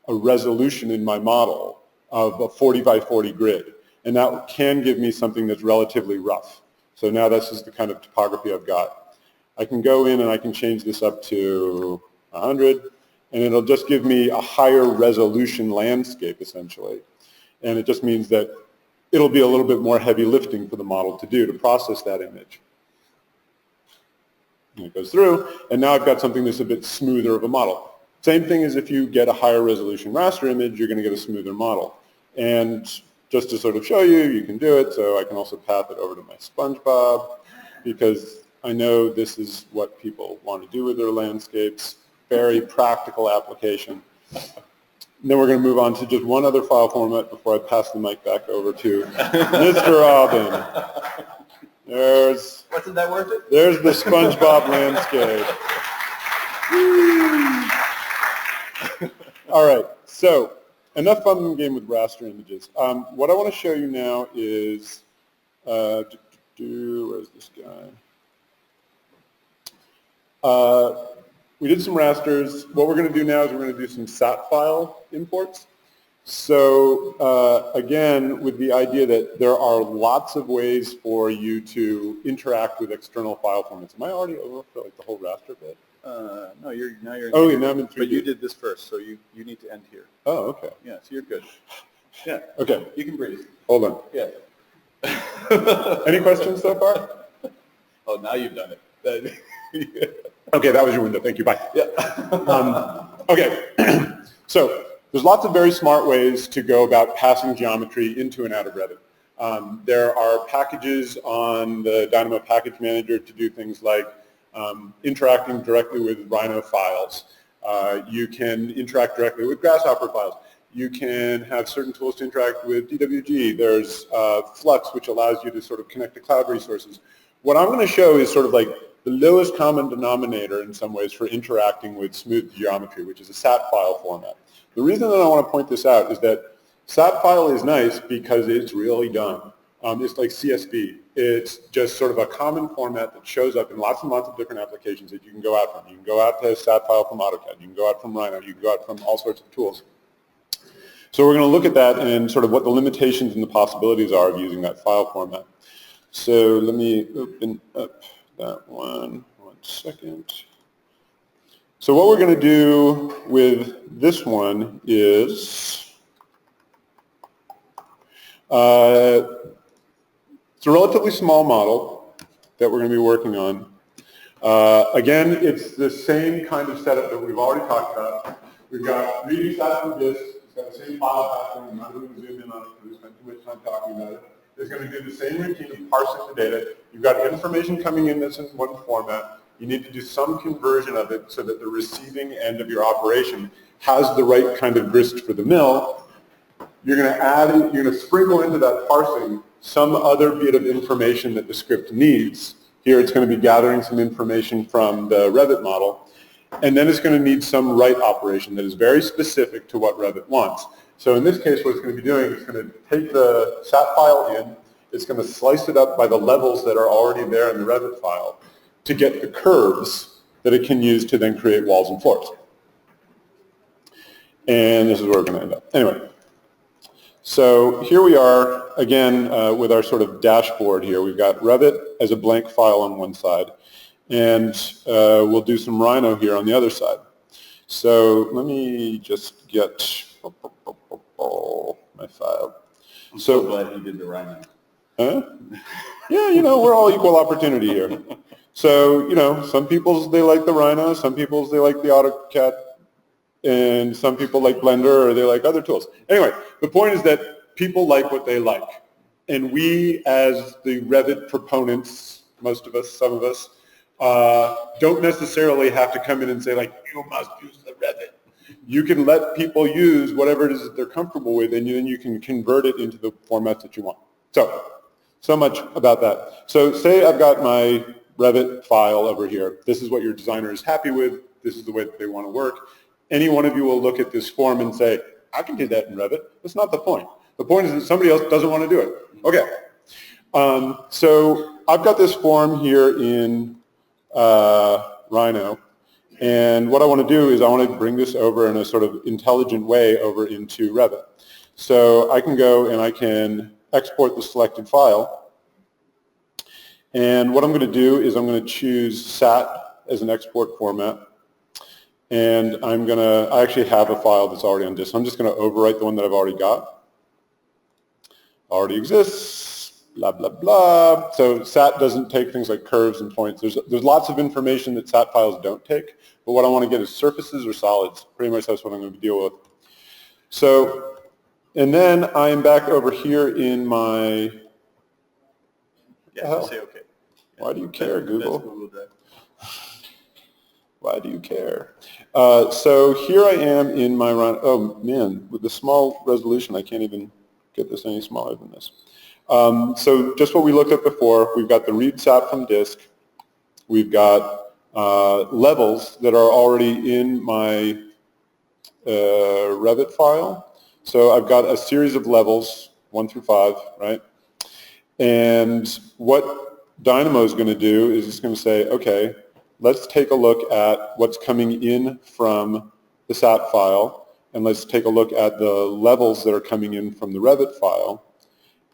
a resolution in my model of a 40 by 40 grid. And that can give me something that's relatively rough. So now this is the kind of topography I've got. I can go in and I can change this up to 100, and it'll just give me a higher resolution landscape, essentially. And it just means that it'll be a little bit more heavy lifting for the model to do, to process that image. And it goes through, and now I've got something that's a bit smoother of a model. Same thing as if you get a higher resolution raster image, you're going to get a smoother model. And just to sort of show you, you can do it, so I can also path it over to my SpongeBob, because I know this is what people want to do with their landscapes. Very practical application. And then we're going to move on to just one other file format before I pass the mic back over to Mr. Aubin. Wasn't that worth it? There's the SpongeBob landscape. All right, so enough fun and game with raster images. What I want to show you now is, where's this guy? We did some rasters. What we're going to do now is we're going to do some SAT file imports. So again, with the idea that there are lots of ways for you to interact with external file formats. Am I already over for like the whole raster bit? No, now you're in Oh, yeah, now I'm in 3D. But you did this first, so you need to end here. Oh, okay. Yeah, so you're good. Yeah. Okay. You can breathe. Hold on. Yeah. Any questions so far? Oh, now you've done it. Okay, that was your window. Thank you. Bye. Yeah. Okay, so there's lots of very smart ways to go about passing geometry into and out of Revit. There are packages on the Dynamo package manager to do things like interacting directly with Rhino files. You can interact directly with Grasshopper files. You can have certain tools to interact with DWG. There's Flux, which allows you to sort of connect to cloud resources. What I'm going to show is sort of like the lowest common denominator in some ways for interacting with smooth geometry, which is a SAT file format. The reason that I want to point this out is that SAT file is nice because it's really done. It's like CSV. It's just sort of a common format that shows up in lots and lots of different applications that you can go out from. You can go out to a SAT file from AutoCAD. You can go out from Rhino. You can go out from all sorts of tools. So we're going to look at that and sort of what the limitations and the possibilities are of using that file format. So let me open up that one second. So what we're going to do with this one is it's a relatively small model that we're going to be working on. Again, it's the same kind of setup that we've already talked about. We've got reading stats from disk. It's got the same file pattern. I'm not going to zoom in on it because we spent too much time talking about it. It's going to do the same routine of parsing the data. You've got information coming in that's in one format. You need to do some conversion of it so that the receiving end of your operation has the right kind of grist for the mill. You're going to add, you're going to sprinkle into that parsing some other bit of information that the script needs. Here it's going to be gathering some information from the Revit model. And then it's going to need some write operation that is very specific to what Revit wants. So in this case, what it's going to be doing is going to take the SAT file in. It's going to slice it up by the levels that are already there in the Revit file to get the curves that it can use to then create walls and floors. And this is where we're going to end up. Anyway, so here we are, again, with our sort of dashboard here. We've got Revit as a blank file on one side, and we'll do some Rhino here on the other side. So let me just get my file. I'm so glad he did the Rhino. Huh? Yeah, you know, we're all equal opportunity here. So, you know, some people, they like the Rhino, some people, they like the AutoCAD, and some people like Blender, or they like other tools. Anyway, the point is that people like what they like. And we, as the Revit proponents, most of us, some of us, don't necessarily have to come in and say, like, you must use the Revit. You can let people use whatever it is that they're comfortable with, and then you can convert it into the formats that you want. So much about that. So say I've got my Revit file over here. This is what your designer is happy with. This is the way that they want to work. Any one of you will look at this form and say, I can do that in Revit. That's not the point. The point is that somebody else doesn't want to do it. Okay. So I've got this form here in Rhino. And what I want to do is I want to bring this over in a sort of intelligent way over into Revit. So I can go and I can export the selected file. And what I'm going to do is I'm going to choose SAT as an export format. And I actually have a file that's already on disk. So I'm just going to overwrite the one that I've already got. Already exists, blah, blah, blah. So SAT doesn't take things like curves and points. There's lots of information that SAT files don't take. But what I want to get is surfaces or solids. Pretty much that's what I'm going to deal with. So, and then I'm back over here in my... Yeah, say okay. Why do you care, Google? That's Google Drive. Why do you care? So here I am in my run. Oh man, with the small resolution, I can't even get this any smaller than this. So just what we looked at before, we've got the read SAT from disk. We've got levels that are already in my Revit file. So I've got a series of levels, 1 through 5, right? And what Dynamo is going to do is it's going to say, okay, let's take a look at what's coming in from the SAT file, and let's take a look at the levels that are coming in from the Revit file.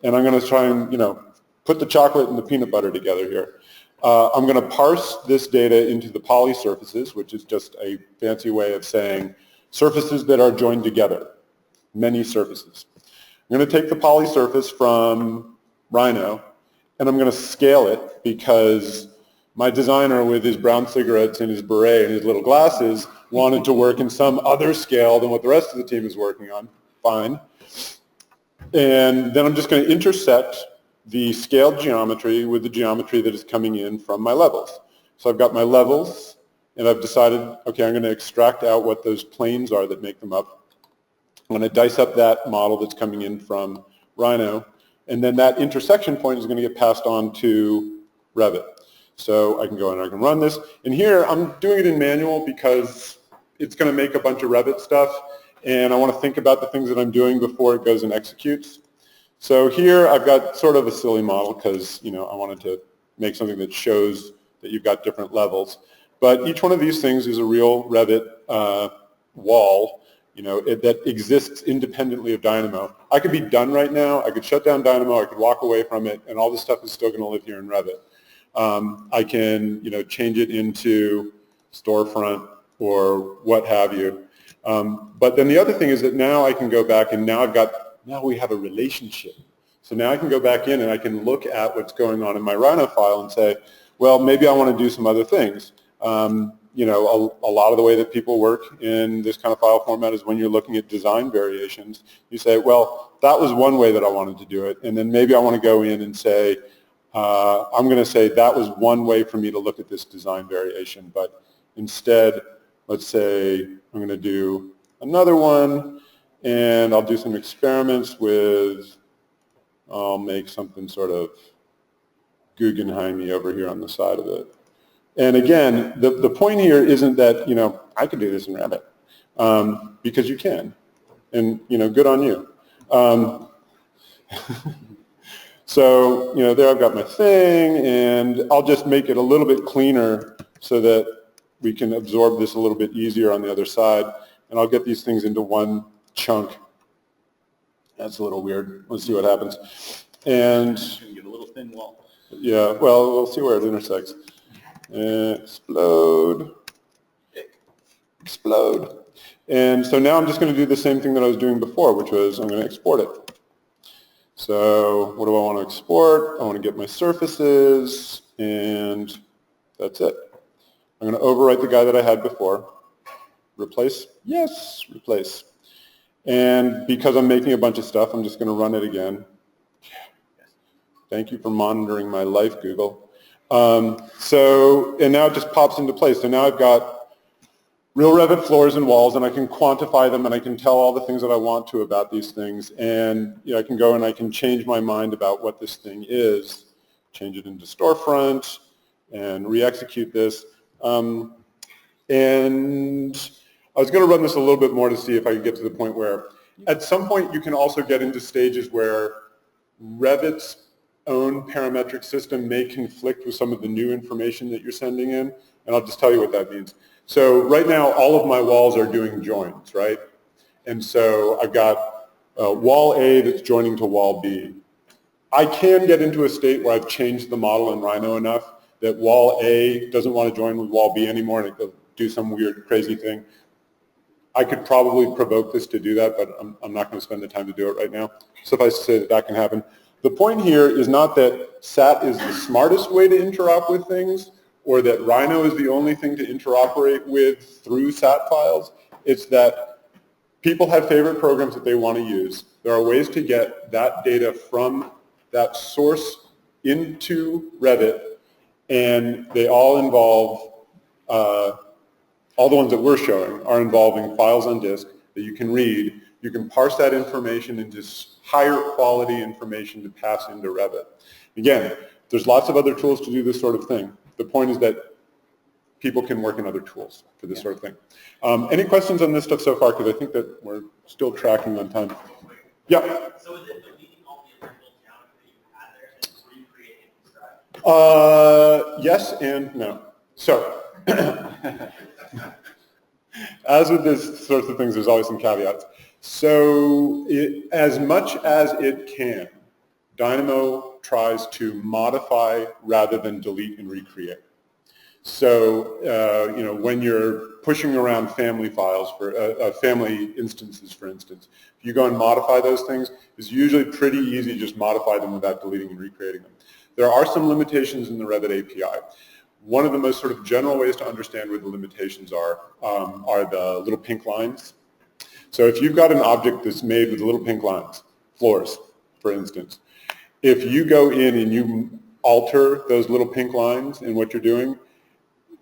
And I'm going to try and, you know, put the chocolate and the peanut butter together here. I'm going to parse this data into the poly surfaces, which is just a fancy way of saying surfaces that are joined together, many surfaces. I'm going to take the poly surface from Rhino, and I'm going to scale it because my designer with his brown cigarettes and his beret and his little glasses wanted to work in some other scale than what the rest of the team is working on. Fine. And then I'm just going to intersect the scaled geometry with the geometry that is coming in from my levels. So I've got my levels, and I've decided, okay, I'm going to extract out what those planes are that make them up. I'm going to dice up that model that's coming in from Rhino, and then that intersection point is going to get passed on to Revit. So I can go and I can run this. And here I'm doing it in manual because it's going to make a bunch of Revit stuff, and I want to think about the things that I'm doing before it goes and executes. So here I've got sort of a silly model because, you know, I wanted to make something that shows that you've got different levels. But each one of these things is a real Revit wall, you know, that exists independently of Dynamo. I could be done right now. I could shut down Dynamo. I could walk away from it, and all this stuff is still going to live here in Revit. I can, you know, change it into storefront or what have you. But then the other thing is that now I can go back, and now we have a relationship. So now I can go back in and I can look at what's going on in my Rhino file and say, well, maybe I want to do some other things. You know, a lot of the way that people work in this kind of file format is when you're looking at design variations, you say, well, that was one way that I wanted to do it, and then maybe I want to go in and say, I'm going to say that was one way for me to look at this design variation, but instead, let's say I'm going to do another one, and I'll do some experiments with, I'll make something sort of Guggenheim-y over here on the side of it. And again, the point here isn't that, you know, I could do this in Revit, because you can, and, you know, good on you. So, you know, there I've got my thing, and I'll just make it a little bit cleaner so that we can absorb this a little bit easier on the other side, and I'll get these things into one chunk. That's a little weird. Let's see what happens. And Get a little thin wall. yeah, well, we'll see where it intersects. Explode. Explode. And so now I'm just going to do the same thing that I was doing before, which was I'm going to export it. So what do I want to export? I want to get my surfaces, and that's it. I'm going to overwrite the guy that I had before. Replace? Yes, replace. And because I'm making a bunch of stuff, I'm just going to run it again. Thank you for monitoring my life, Google. And now it just pops into place. So now I've got real Revit floors and walls, and I can quantify them, and I can tell all the things that I want to about these things. And you know, I can go and I can change my mind about what this thing is, change it into storefront, and re-execute this. And I was going to run this a little bit more to see if I could get to the point where at some point you can also get into stages where Revit's own parametric system may conflict with some of the new information that you're sending in, and I'll just tell you what that means. So right now, all of my walls are doing joins, right? And so I've got wall A that's joining to wall B. I can get into a state where I've changed the model in Rhino enough that wall A doesn't want to join with wall B anymore, and it'll do some weird, crazy thing. I could probably provoke this to do that, but I'm not going to spend the time to do it right now. Suffice to say that that can happen. The point here is not that SAT is the smartest way to interop with things, or that Rhino is the only thing to interoperate with through SAT files. It's that people have favorite programs that they want to use. There are ways to get that data from that source into Revit, and they all involve, all the ones that we're showing are involving files on disk that you can read. You can parse that information into higher quality information to pass into Revit. Again, there's lots of other tools to do this sort of thing. The point is that people can work in other tools for this sort of thing. Any questions on this stuff so far? Because I think that we're still tracking on time. Yeah. So is it deleting all the original geometry you had there and recreating from scratch? Yes and no. So, as with this sorts of things, there's always some caveats. So, as much as it can, Dynamo tries to modify rather than delete and recreate. So, you know, when you're pushing around family files for family instances, for instance. If you go and modify those things, it's usually pretty easy to just modify them without deleting and recreating them. There are some limitations in the Revit API. One of the most sort of general ways to understand where the limitations are the little pink lines. So if you've got an object that's made with little pink lines, floors, for instance, if you go in and you alter those little pink lines in what you're doing,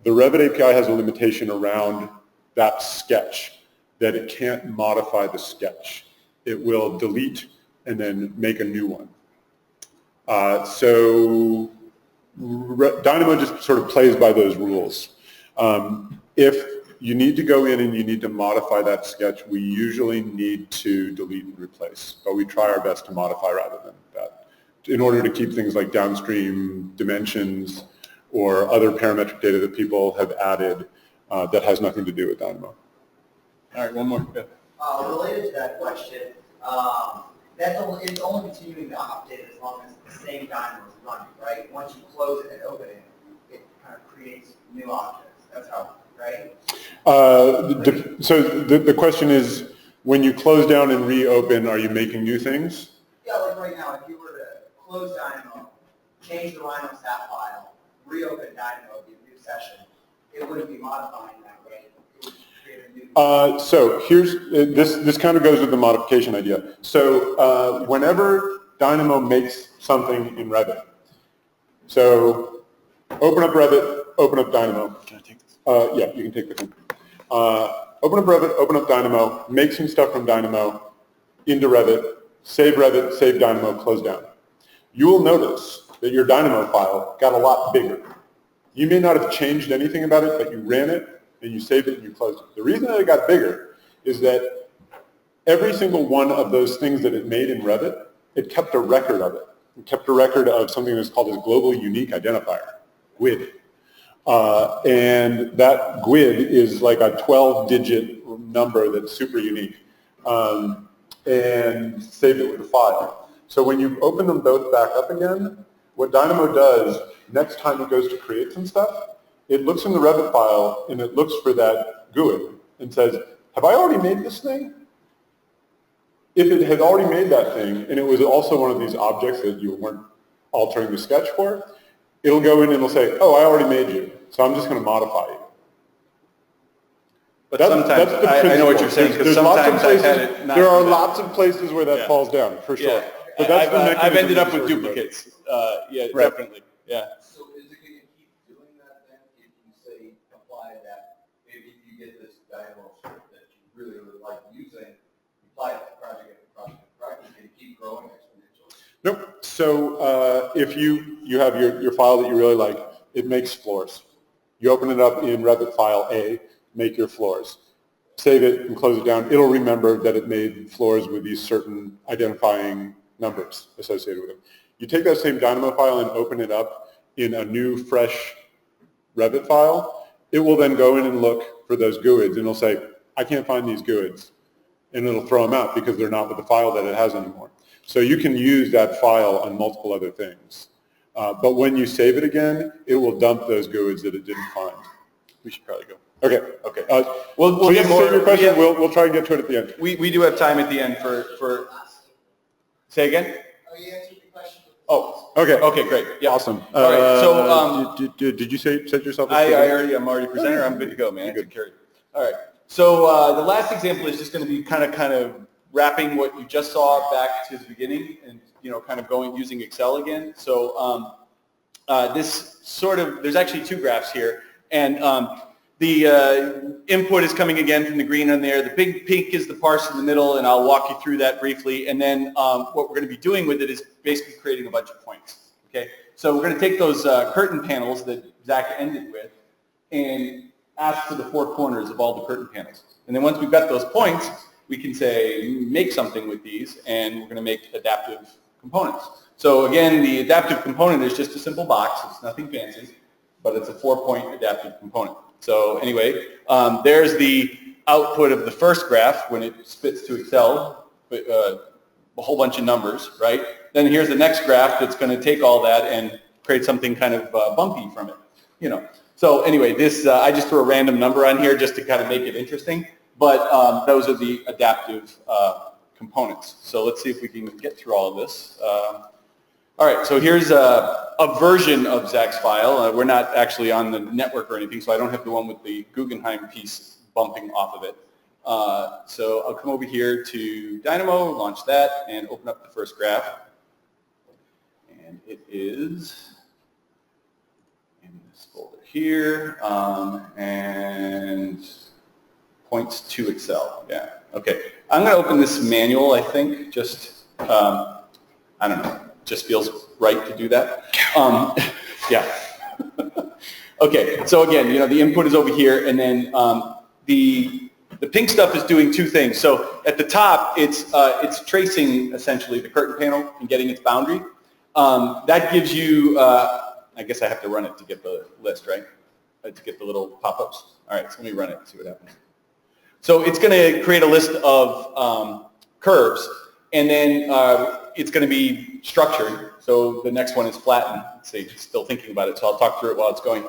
the Revit API has a limitation around that sketch, that it can't modify the sketch. It will delete and then make a new one. So Dynamo just sort of plays by those rules. If you need to go in and you need to modify that sketch, we usually need to delete and replace, but we try our best to modify rather than that, in order to keep things like downstream dimensions or other parametric data that people have added that has nothing to do with Dynamo. All right, one more. Yeah. Related to that question, it's only continuing to update as long as the same Dynamo is running, right? Once you close it and open it, it kind of creates new objects. That's how, right? So the question is, when you close down and reopen, are you making new things? Yeah, like right now, if you were to close Dynamo, change the rhinostat file, reopen Dynamo, do a new session, it wouldn't be modifying that, right? It would create a new. So here's, this kind of goes with the modification idea. So whenever Dynamo makes something in Revit, so open up Revit, open up Dynamo. Can I take this? Yeah, you can take the thing. Open up Revit, open up Dynamo, make some stuff from Dynamo into Revit, save Dynamo, close down. You will notice that your Dynamo file got a lot bigger. You may not have changed anything about it, but you ran it and you saved it and you closed it. The reason that it got bigger is that every single one of those things that it made in Revit, it kept a record of it. It kept a record of something that's called a global unique identifier, GUID. And that GUID is like a 12-digit number that's super unique, and saved it with a file. So when you open them both back up again, what Dynamo does, next time it goes to create some stuff, it looks in the Revit file and it looks for that GUID and says, have I already made this thing? If it had already made that thing and it was also one of these objects that you weren't altering the sketch for, it'll go in and it'll say, oh, I already made you, so I'm just going to modify you. But sometimes, I know what you're saying, because sometimes I've had it not. There are lots of places where that falls down, for sure. Yeah. But that's the mechanism. I've ended up with that works duplicates. Yeah, Right. definitely. Yeah. So is it going to keep doing that then if you say apply that, maybe if you get this Dynamo script that you really, really like using, apply it to project after project after project, it's going to keep growing exponentially? Nope. So if you have your file that you really like, it makes floors. You open it up in Revit file A, make your floors. Save it and close it down. It'll remember that it made floors with these certain identifying numbers associated with them. You take that same Dynamo file and open it up in a new, fresh Revit file. It will then go in and look for those GUIDs, and it'll say, I can't find these GUIDs. And it'll throw them out because they're not with the file that it has anymore. So you can use that file on multiple other things. But when you save it again, it will dump those GUIDs that it didn't find. We should probably go. Okay. Okay. We'll Please get more. save your question. We'll try and get to it at the end. We do have time at the end for say again? Oh, you answered the question. Oh, Okay. okay, great. Yeah. Awesome. All right, so did you set yourself? I'm already presenter. I'm good to go, man. You're good. Carry. All right. So the last example is just going to be kind of wrapping what you just saw back to the beginning, and kind of using Excel again. So this there's actually two graphs here, and the input is coming again from the green on there. The big pink is the parse in the middle, and I'll walk you through that briefly. And then what we're going to be doing with it is basically creating a bunch of points. Okay, so we're going to take those curtain panels that Zach ended with and ask for the four corners of all the curtain panels. And then once we've got those points, we can say make something with these, and we're going to make adaptive components. So again, the adaptive component is just a simple box. It's nothing fancy, but it's a 4-point adaptive component. So anyway, there's the output of the first graph when it spits to Excel, a whole bunch of numbers, right? Then here's the next graph that's going to take all that and create something kind of bumpy from it, So anyway, this, I just threw a random number on here just to kind of make it interesting, but those are the adaptive components. So let's see if we can get through all of this. All right, so here's a version of Zach's file. We're not actually on the network or anything, so I don't have the one with the Guggenheim piece bumping off of it. So I'll come over here to Dynamo, launch that, and open up the first graph. And it is in this folder here, and points to Excel. Yeah, okay. I'm going to open this manual, I think, just, I don't know. Just feels right to do that. Yeah. Okay, so again, you know, the input is over here, and then the pink stuff is doing two things. So at the top, it's tracing essentially the curtain panel and getting its boundary. That gives you, I guess I have to run it to get the list, right? To get the little pop-ups. All right, so let me run it and see what happens. So it's going to create a list of curves, and then it's going to be structured. So the next one is flattened. Let's see, still thinking about it, so I'll talk through it while it's going.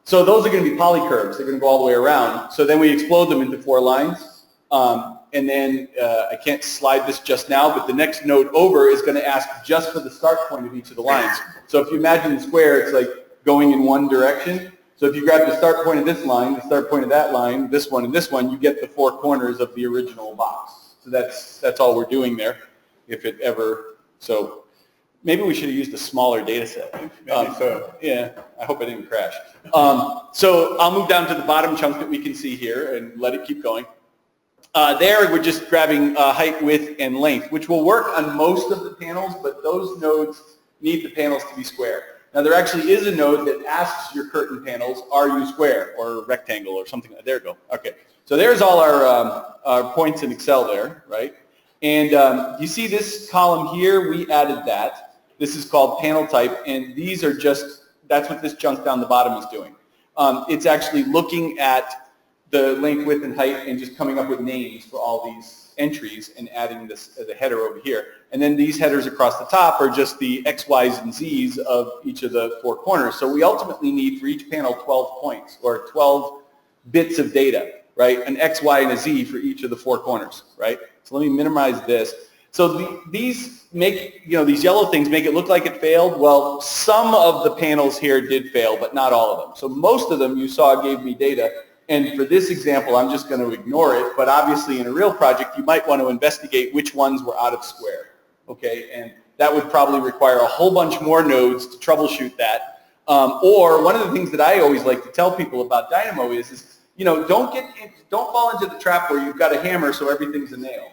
So those are going to be polycurves. They're going to go all the way around. So then we explode them into 4 lines. And then I can't slide this just now, but the next node over is going to ask just for the start point of each of the lines. So if you imagine the square, it's like going in one direction. So if you grab the start point of this line, the start point of that line, this one, and this one, you get the 4 corners of the original box. So that's all we're doing there. If it ever, so maybe we should have used a smaller data set. Maybe so. Yeah, I hope I didn't crash. So I'll move down to the bottom chunk that we can see here and let it keep going. There we're just grabbing height, width, and length, which will work on most of the panels, but those nodes need the panels to be square. Now there actually is a node that asks your curtain panels, are you square or rectangle or something? There we go. Okay, so there's all our points in Excel there, right? And you see this column here, we added that. This is called panel type, and these are just, that's what this chunk down the bottom is doing. It's actually looking at the length, width, and height and just coming up with names for all these entries and adding this the header over here. And then these headers across the top are just the X, Y's, and Z's of each of the 4 corners. So we ultimately need for each panel 12 points or 12 bits of data, right? An X, Y, and a Z for each of the 4 corners, right? So let me minimize this. So these make, you know, these yellow things make it look like it failed. Well, some of the panels here did fail, but not all of them. So most of them you saw gave me data. And for this example, I'm just going to ignore it. But obviously in a real project, you might want to investigate which ones were out of square. Okay, and that would probably require a whole bunch more nodes to troubleshoot that. Or one of the things that I always like to tell people about Dynamo is you know, don't fall into the trap where you've got a hammer so everything's a nail,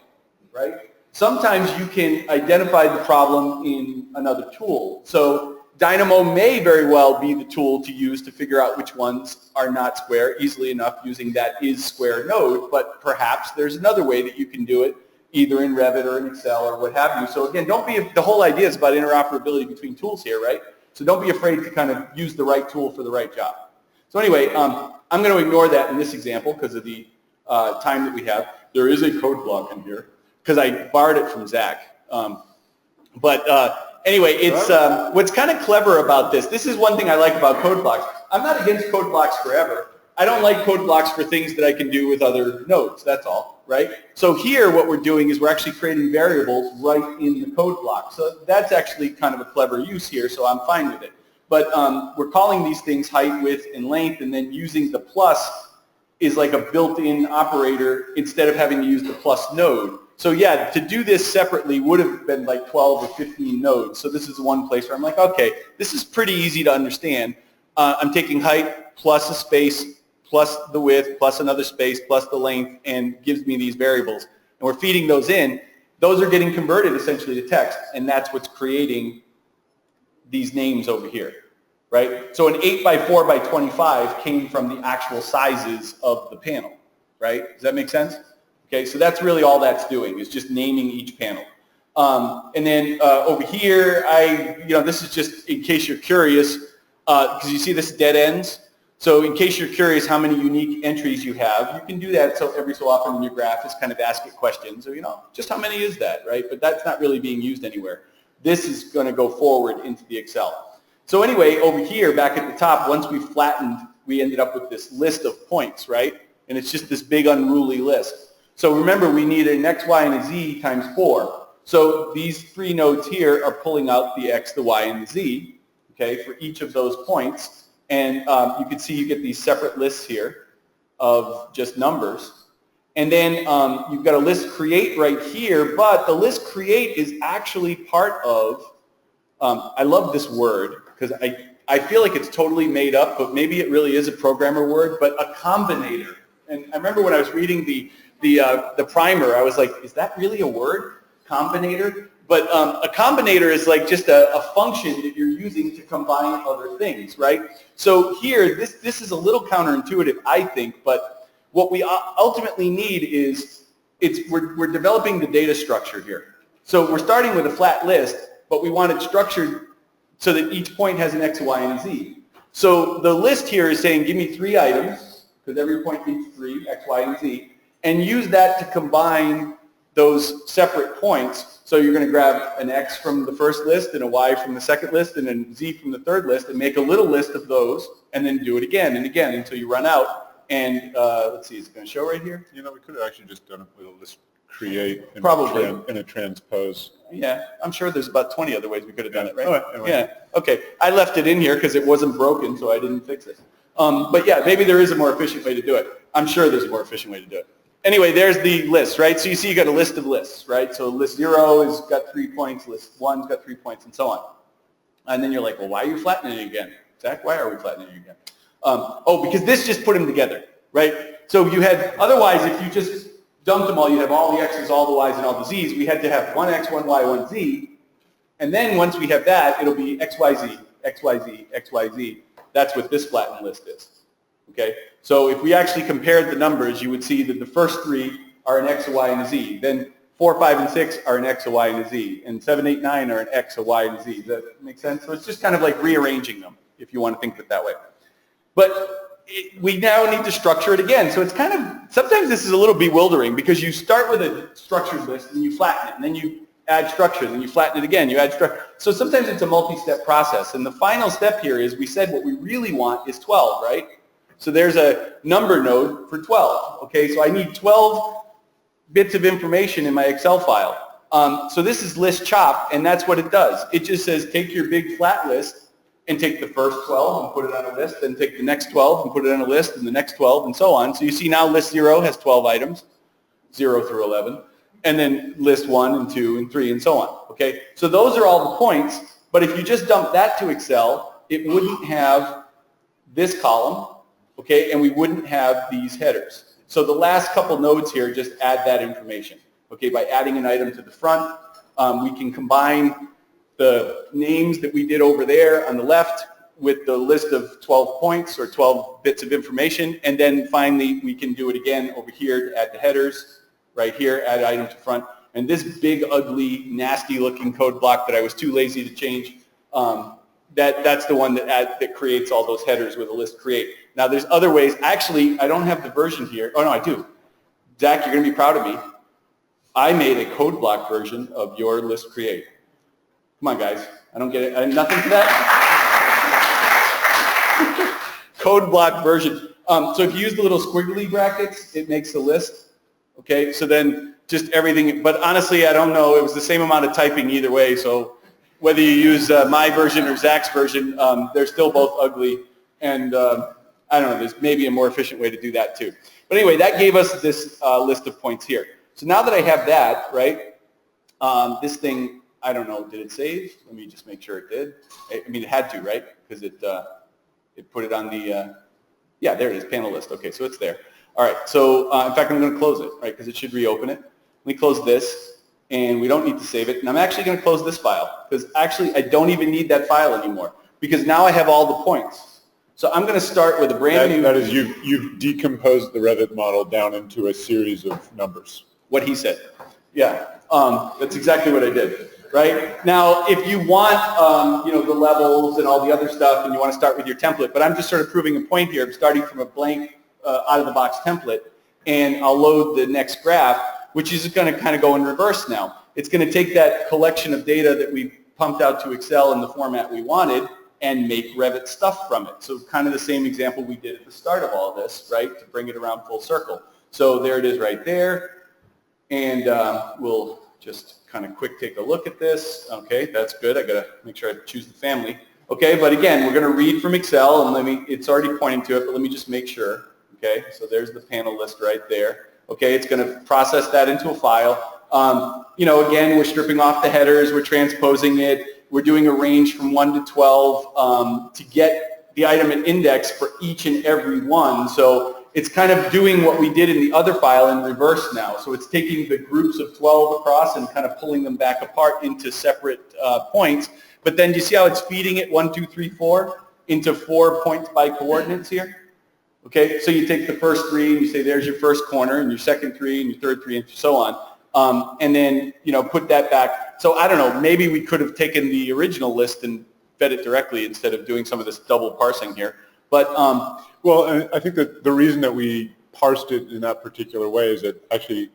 right? Sometimes you can identify the problem in another tool. So Dynamo may very well be the tool to use to figure out which ones are not square easily enough using that is square node, but perhaps there's another way that you can do it either in Revit or in Excel or what have you. So again, the whole idea is about interoperability between tools here, right? So don't be afraid to kind of use the right tool for the right job. So anyway, I'm going to ignore that in this example because of the time that we have. There is a code block in here because I borrowed it from Zach. Anyway, it's what's kind of clever about this is one thing I like about code blocks. I'm not against code blocks forever. I don't like code blocks for things that I can do with other nodes, that's all, right? So here what we're doing is we're actually creating variables right in the code block. So that's actually kind of a clever use here, so I'm fine with it. But we're calling these things height, width, and length, and then using the plus is like a built-in operator instead of having to use the plus node. So yeah, to do this separately would have been like 12 or 15 nodes. So this is one place where I'm like, okay, this is pretty easy to understand. I'm taking height plus a space plus the width plus another space plus the length and gives me these variables. And we're feeding those in. Those are getting converted essentially to text, and that's what's creating these names over here, right? So an 8 by 4 by 25 came from the actual sizes of the panel, right? Does that make sense? Okay, so that's really all that's doing is just naming each panel. And then over here, this is just in case you're curious, because you see this dead ends. So in case you're curious how many unique entries you have, you can do that so every so often in your graph is kind of ask it questions. So, just how many is that, right? But that's not really being used anywhere. This is going to go forward into the Excel. So anyway, over here, back at the top, once we flattened, we ended up with this list of points, right? And it's just this big unruly list. So remember, we need an x, y, and a z times 4. So these 3 nodes here are pulling out the x, the y, and the z, okay, for each of those points. And you can see you get these separate lists here of just numbers. And then you've got a list create right here, but the list create is actually part of, I love this word because I feel like it's totally made up, but maybe it really is a programmer word, but a combinator. And I remember when I was reading the primer, I was like, is that really a word? Combinator? But a combinator is like just a function that you're using to combine other things, right? So here, this is a little counterintuitive, I think, but what we ultimately need is, we're developing the data structure here. So we're starting with a flat list, but we want it structured so that each point has an x, a y, and a z. So the list here is saying, give me 3 items, because every point needs 3, x, y, and z, and use that to combine those separate points. So you're going to grab an x from the first list, and a y from the second list, and a z from the third list, and make a little list of those, and then do it again and again until you run out. And let's see, is it going to show right here? You know, we could have actually just done it with a list create and, Probably. and a transpose. Yeah, I'm sure there's about 20 other ways we could have done it, right? All right, anyway. Yeah, okay. I left it in here because it wasn't broken, so I didn't fix it. But yeah, maybe there is a more efficient way to do it. I'm sure there's a more efficient way to do it. Anyway, there's the list, right? So you see you got a list of lists, right? So list 0 has got 3 points, list 1's got 3 points, and so on. And then you're like, well, why are you flattening it again? Zach, why are we flattening it again? Oh, because this just put them together, right? So you had, otherwise, if you just dumped them all, you'd have all the x's, all the y's, and all the z's. We had to have 1 x, 1 y, 1 z. And then once we have that, it'll be x, y, z, x, y, z, x, y, z. That's what this flattened list is. Okay? So if we actually compared the numbers, you would see that the first 3 are an x, a y, and a z. Then 4, 5, and 6 are an x, a y, and a z. And 7, 8, 9 are an x, a y, and a z. Does that make sense? So it's just kind of like rearranging them, if you want to think of it that way. But we now need to structure it again. So it's kind of, sometimes this is a little bewildering because you start with a structured list and you flatten it, and then you add structure, and then you flatten it again, you add structure. So sometimes it's a multi-step process. And the final step here is, we said what we really want is 12, right? So there's a number node for 12. Okay, so I need 12 bits of information in my Excel file. So this is list chop, and that's what it does. It just says, take your big flat list and take the first 12 and put it on a list, then take the next 12 and put it on a list, and the next 12, and so on. So you see now list 0 has 12 items, 0 through 11, and then list 1 and 2 and 3 and so on. Okay, so those are all the points, but if you just dump that to Excel, it wouldn't have this column, okay, and we wouldn't have these headers. So the last couple nodes here just add that information. Okay, by adding an item to the front, we can combine the names that we did over there on the left with the list of 12 points or 12 bits of information, and then finally we can do it again over here to add the headers, right here, add item to front. And this big, ugly, nasty-looking code block that I was too lazy to change, that's the one that creates all those headers with a list create. Now there's other ways. Actually, I don't have the version here. Oh no, I do. Zach, you're going to be proud of me. I made a code block version of your list create. Come on, guys. I don't get it. Nothing to that? Code block version. So if you use the little squiggly brackets, it makes the list. Okay, so then just everything. But honestly, I don't know. It was the same amount of typing either way. So whether you use my version or Zach's version, they're still both ugly. And I don't know. There's maybe a more efficient way to do that too. But anyway, that gave us this list of points here. So now that I have that, right, this thing, I don't know, did it save? Let me just make sure it did. I mean, it had to, right? Because it put it on the, yeah, there it is, panel list. Okay, so it's there. All right, so in fact, I'm going to close it, right, because it should reopen it. Let me close this, and we don't need to save it. And I'm actually going to close this file, because actually I don't even need that file anymore, because now I have all the points. So I'm going to start with a brand new... That is, you've decomposed the Revit model down into a series of numbers. What he said. Yeah, that's exactly what I did. Right? Now, if you want, you know, the levels and all the other stuff, and you want to start with your template, but I'm just sort of proving a point here. I'm starting from a blank out-of-the-box template, and I'll load the next graph, which is going to kind of go in reverse now. It's going to take that collection of data that we pumped out to Excel in the format we wanted, and make Revit stuff from it. So kind of the same example we did at the start of all of this, right, to bring it around full circle. So there it is right there. And we'll just kind of quick take a look at this. Okay, that's good. I got to make sure I choose the family. Okay, but again, we're going to read from Excel, and it's already pointing to it, but let me just make sure. Okay, so there's the panel list right there. Okay, it's going to process that into a file. You know, again, we're stripping off the headers, we're transposing it, we're doing a range from 1 to 12 to get the item and index for each and every one. So it's kind of doing what we did in the other file in reverse now. So it's taking the groups of 12 across and kind of pulling them back apart into separate points. But then do you see how it's feeding it 1, 2, 3, 4 into 4 points by coordinates here? Okay, so you take the first 3 and you say there's your first corner, and your second 3 and your third 3 and so on. And then, you know, put that back. So I don't know, maybe we could have taken the original list and fed it directly instead of doing some of this double parsing here. But well, I think that the reason that we parsed it in that particular way is that actually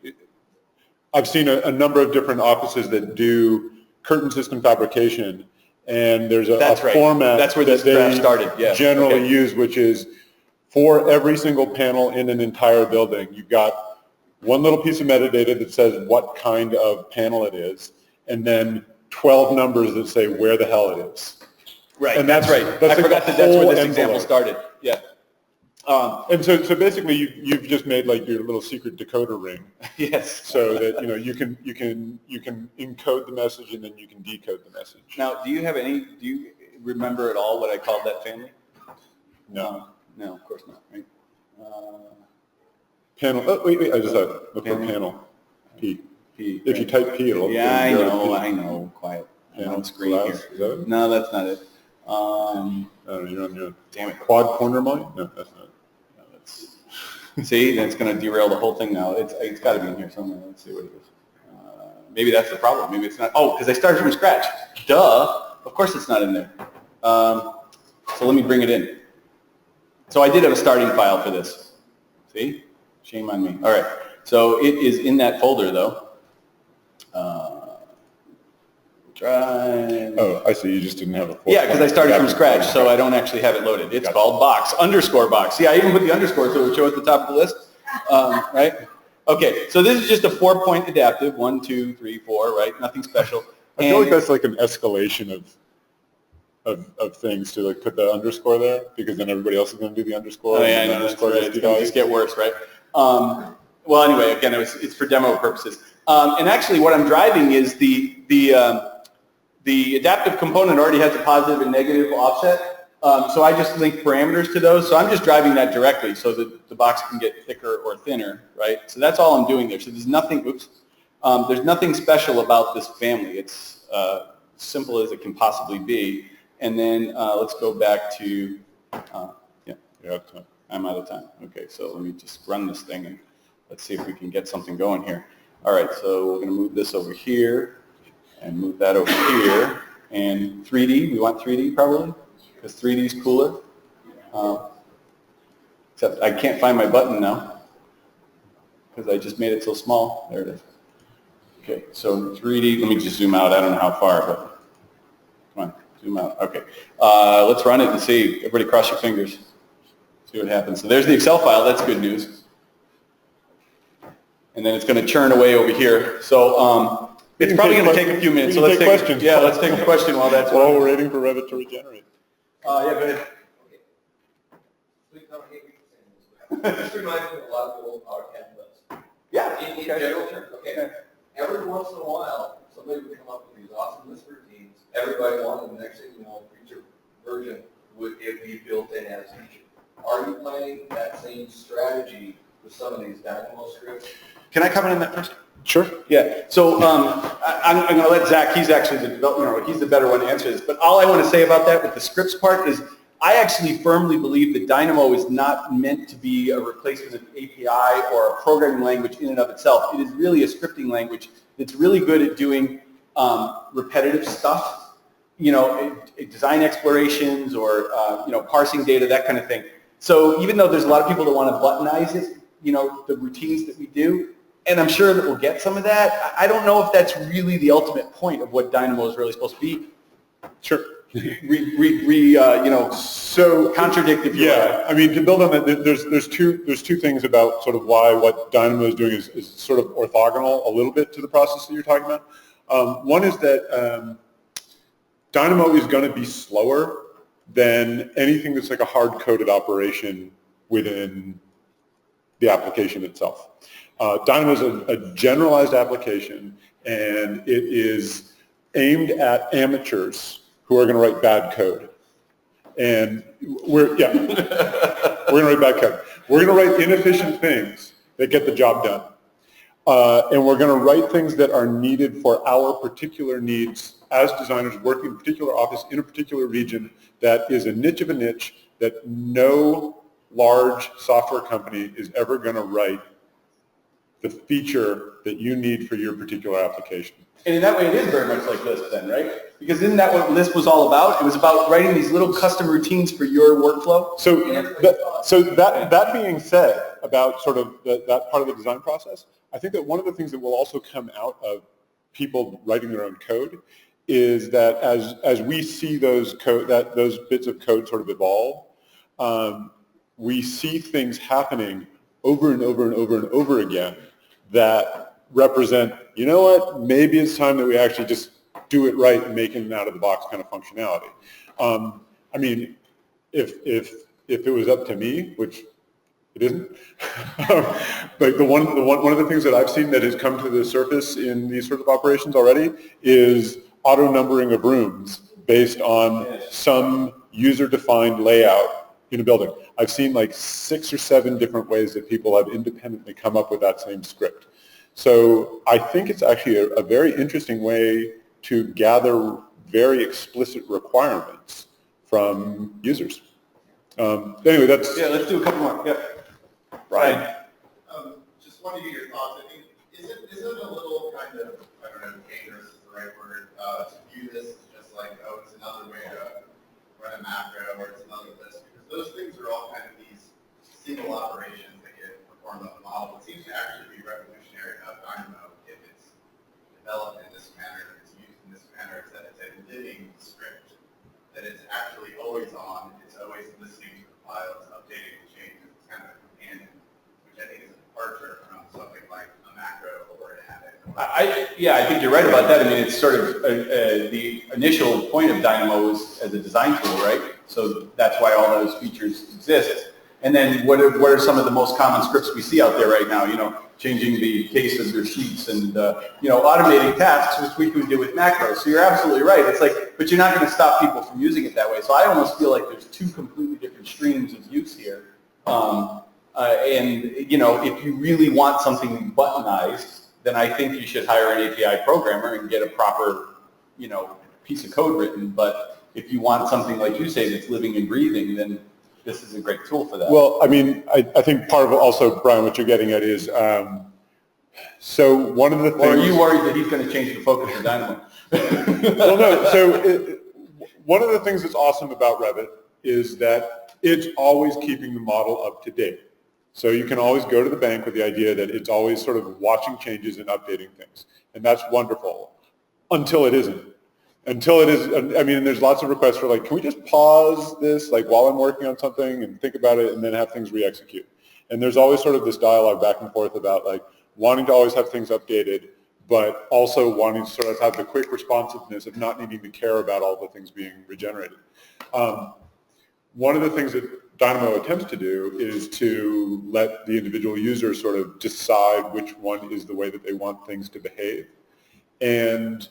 I've seen a number of different offices that do curtain system fabrication, and there's a format that's where this draft started. Yeah. Generally use, which is for every single panel in an entire building, you've got one little piece of metadata that says what kind of panel it is, and then 12 numbers that say where the hell it is. Right, and that's right. I forgot that that's where this example started. Yeah. And so basically you've just made like your little secret decoder ring. Yes. So that you know you can encode the message and then you can decode the message. Now, do you remember at all what I called that family? No. No, of course not. Right. Panel. Oh wait. I just thought. Look for panel. P. P. If you type P, it'll. Yeah, I know. Quiet. I'm on screen here. Is that it? No, that's not it. You're on your. Damn it. Quad corner mine? No, that's not it. No, that's. See, that's going to derail the whole thing now. It's got to be in here somewhere. Let's see what it is. Maybe that's the problem. Maybe it's not. Oh, because I started from scratch. Duh. Of course it's not in there. So let me bring it in. So I did have a starting file for this. See? Shame on me. All right. So it is in that folder, though. Try. Oh, I see. You just didn't have a folder. Yeah, because I started from scratch, so I don't actually have it loaded. It's called box, _box. See, I even put the underscore so it would show at the top of the list, right? Okay, so this is just a 4-point adaptive, 1, 2, 3, 4, right? Nothing special. I feel like that's like an escalation of things to like put the underscore there, because then everybody else is going to do the underscore. Oh yeah, I know, that's right. It's going to just get worse, right? Well, anyway, again, it's for demo purposes. And actually, what I'm driving is the adaptive component already has a positive and negative offset, so I just link parameters to those. So I'm just driving that directly so that the box can get thicker or thinner, right? So that's all I'm doing there. So there's nothing, there's nothing special about this family. It's simple as it can possibly be. And then let's go back to, I'm out of time. Okay, so let me just run this thing and let's see if we can get something going here. All right, so we're going to move this over here and move that over here. And 3D, we want 3D probably, because 3D is cooler. Except I can't find my button now because I just made it so small. There it is. Okay, so 3D, let me just zoom out. I don't know how far, but come on, zoom out. Okay, let's run it and see. Everybody cross your fingers. See what happens. So there's the Excel file. That's good news. And then it's going to churn away over here. So it's probably going to take a few minutes. So let's take questions. Yeah, let's take a question while that's while we're waiting for Revit to regenerate. Yeah, go ahead. This reminds me of a lot of the old AutoCAD lists. Yeah. In general terms, okay. Every once in a while, somebody would come up with these awesome list routines. Everybody wanted the next thing you know, future version would it be built in as a feature. Are you planning that same strategy with some of these Dynamo scripts? Can I comment on that first? Sure. Yeah. So I'm going to let Zach. He's actually he's the better one to answer this. But all I want to say about that with the scripts part is I actually firmly believe that Dynamo is not meant to be a replacement of an API or a programming language in and of itself. It is really a scripting language that's really good at doing repetitive stuff, design explorations or, parsing data, that kind of thing. So even though there's a lot of people that want to buttonize it, the routines that we do, and I'm sure that we'll get some of that, I don't know if that's really the ultimate point of what Dynamo is really supposed to be. Sure. So contradict if you yeah, I mean, to build on that, there's two things about sort of why what Dynamo is doing is sort of orthogonal a little bit to the process that you're talking about. One is that Dynamo is going to be slower than anything that's like a hard-coded operation within the application itself. Dynamo is a generalized application, and it is aimed at amateurs who are going to write bad code. And we're going to write bad code. We're going to write inefficient things that get the job done. And we're going to write things that are needed for our particular needs as designers working in a particular office in a particular region that is a niche of a niche that no large software company is ever going to write the feature that you need for your particular application. And in that way, it is very much like Lisp then, right? Because isn't that what Lisp was all about? It was about writing these little custom routines for your workflow. So that being said, about sort of that part of the design process, I think that one of the things that will also come out of people writing their own code is that as we see those bits of code sort of evolve, we see things happening over and over and over and over again that represent, you know what, maybe it's time that we actually just do it right and make an out-of-the-box kind of functionality. I mean, if it was up to me, which it isn't, like one of the things that I've seen that has come to the surface in these sort of operations already is auto-numbering of rooms based on some user-defined layout in a building. I've seen like 6 or 7 different ways that people have independently come up with that same script. So I think it's actually a very interesting way to gather very explicit requirements from users. Anyway, that's... Yeah, let's do a couple more. Yeah. Brian. Just wanted to get your thoughts. I think, is it a little kind of, I don't know, dangerous is the right word, to view this as just like, oh, it's another way to run a macro or it's another list? Because those things are all kind of these single operations that get performed on the model. It seems to actually be revolutionary about Dynamo if it's developed in this manner, if it's used in this manner, is that it's a living script, that it's actually always on, it's always listening to the file, it's updating the changes, it's kind of a companion, which I think is a departure from something like a macro or an add-in. I think you're right about that. I mean, it's sort of the initial point of Dynamo is as a design tool, right? So that's why all those features exist. And then what are some of the most common scripts we see out there right now? You know, changing the cases or sheets and, automating tasks, which we can do with macros. So you're absolutely right. It's like, but you're not going to stop people from using it that way. So I almost feel like there's 2 completely different streams of use here. If you really want something buttonized, then I think you should hire an API programmer and get a proper, piece of code written. But if you want something like you say that's living and breathing, then this is a great tool for that. Well, I mean, I think part of it also, Brian, what you're getting at is, so one of the things... Or are you worried that he's going to change the focus of Dynamo? Well, no. So one of the things that's awesome about Revit is that it's always keeping the model up to date. So you can always go to the bank with the idea that it's always sort of watching changes and updating things. And that's wonderful until it isn't. Until it is, I mean, there's lots of requests for like, can we just pause this like while I'm working on something and think about it and then have things re-execute? And there's always sort of this dialogue back and forth about like wanting to always have things updated, but also wanting to sort of have the quick responsiveness of not needing to care about all the things being regenerated. One of the things that Dynamo attempts to do is to let the individual user sort of decide which one is the way that they want things to behave. And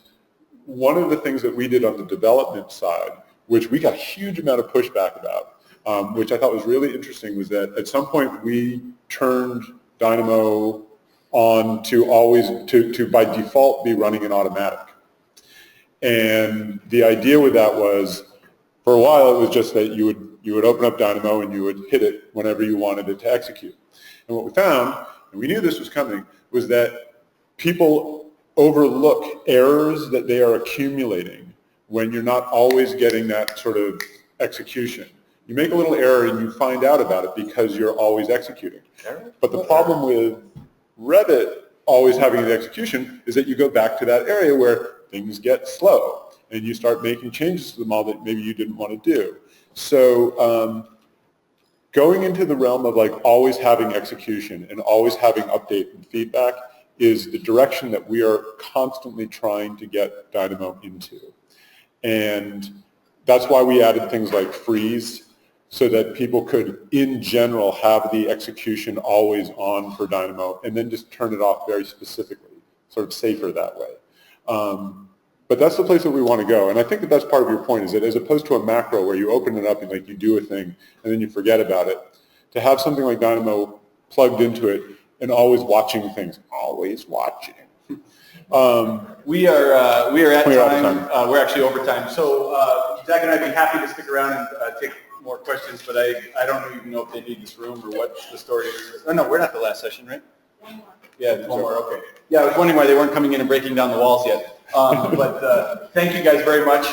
one of the things that we did on the development side, which we got a huge amount of pushback about, which I thought was really interesting, was that at some point we turned Dynamo on to always, to by default be running in automatic. And the idea with that was, for a while it was just that you would open up Dynamo and you would hit it whenever you wanted it to execute. And what we found, and we knew this was coming, was that people overlook errors that they are accumulating when you're not always getting that sort of execution. You make a little error and you find out about it because you're always executing. But the problem with Revit always having the execution is that you go back to that area where things get slow. and you start making changes to the model that maybe you didn't want to do. So going into the realm of like always having execution and always having update and feedback is the direction that we are constantly trying to get Dynamo into. And that's why we added things like freeze, so that people could, in general, have the execution always on for Dynamo and then just turn it off very specifically, sort of safer that way. But that's the place that we want to go. And I think that that's part of your point, is that as opposed to a macro where you open it up and like you do a thing and then you forget about it, to have something like Dynamo plugged into it and always watching things, always watching. We are at We're out of time. We're actually over time. So Zach and I'd be happy to stick around and take more questions, but I don't even know if they need this room or what the story is. Oh, no, we're not the last session, right? One more. Yeah, there's one more, okay. Yeah, I was wondering why they weren't coming in and breaking down the walls yet. But thank you guys very much.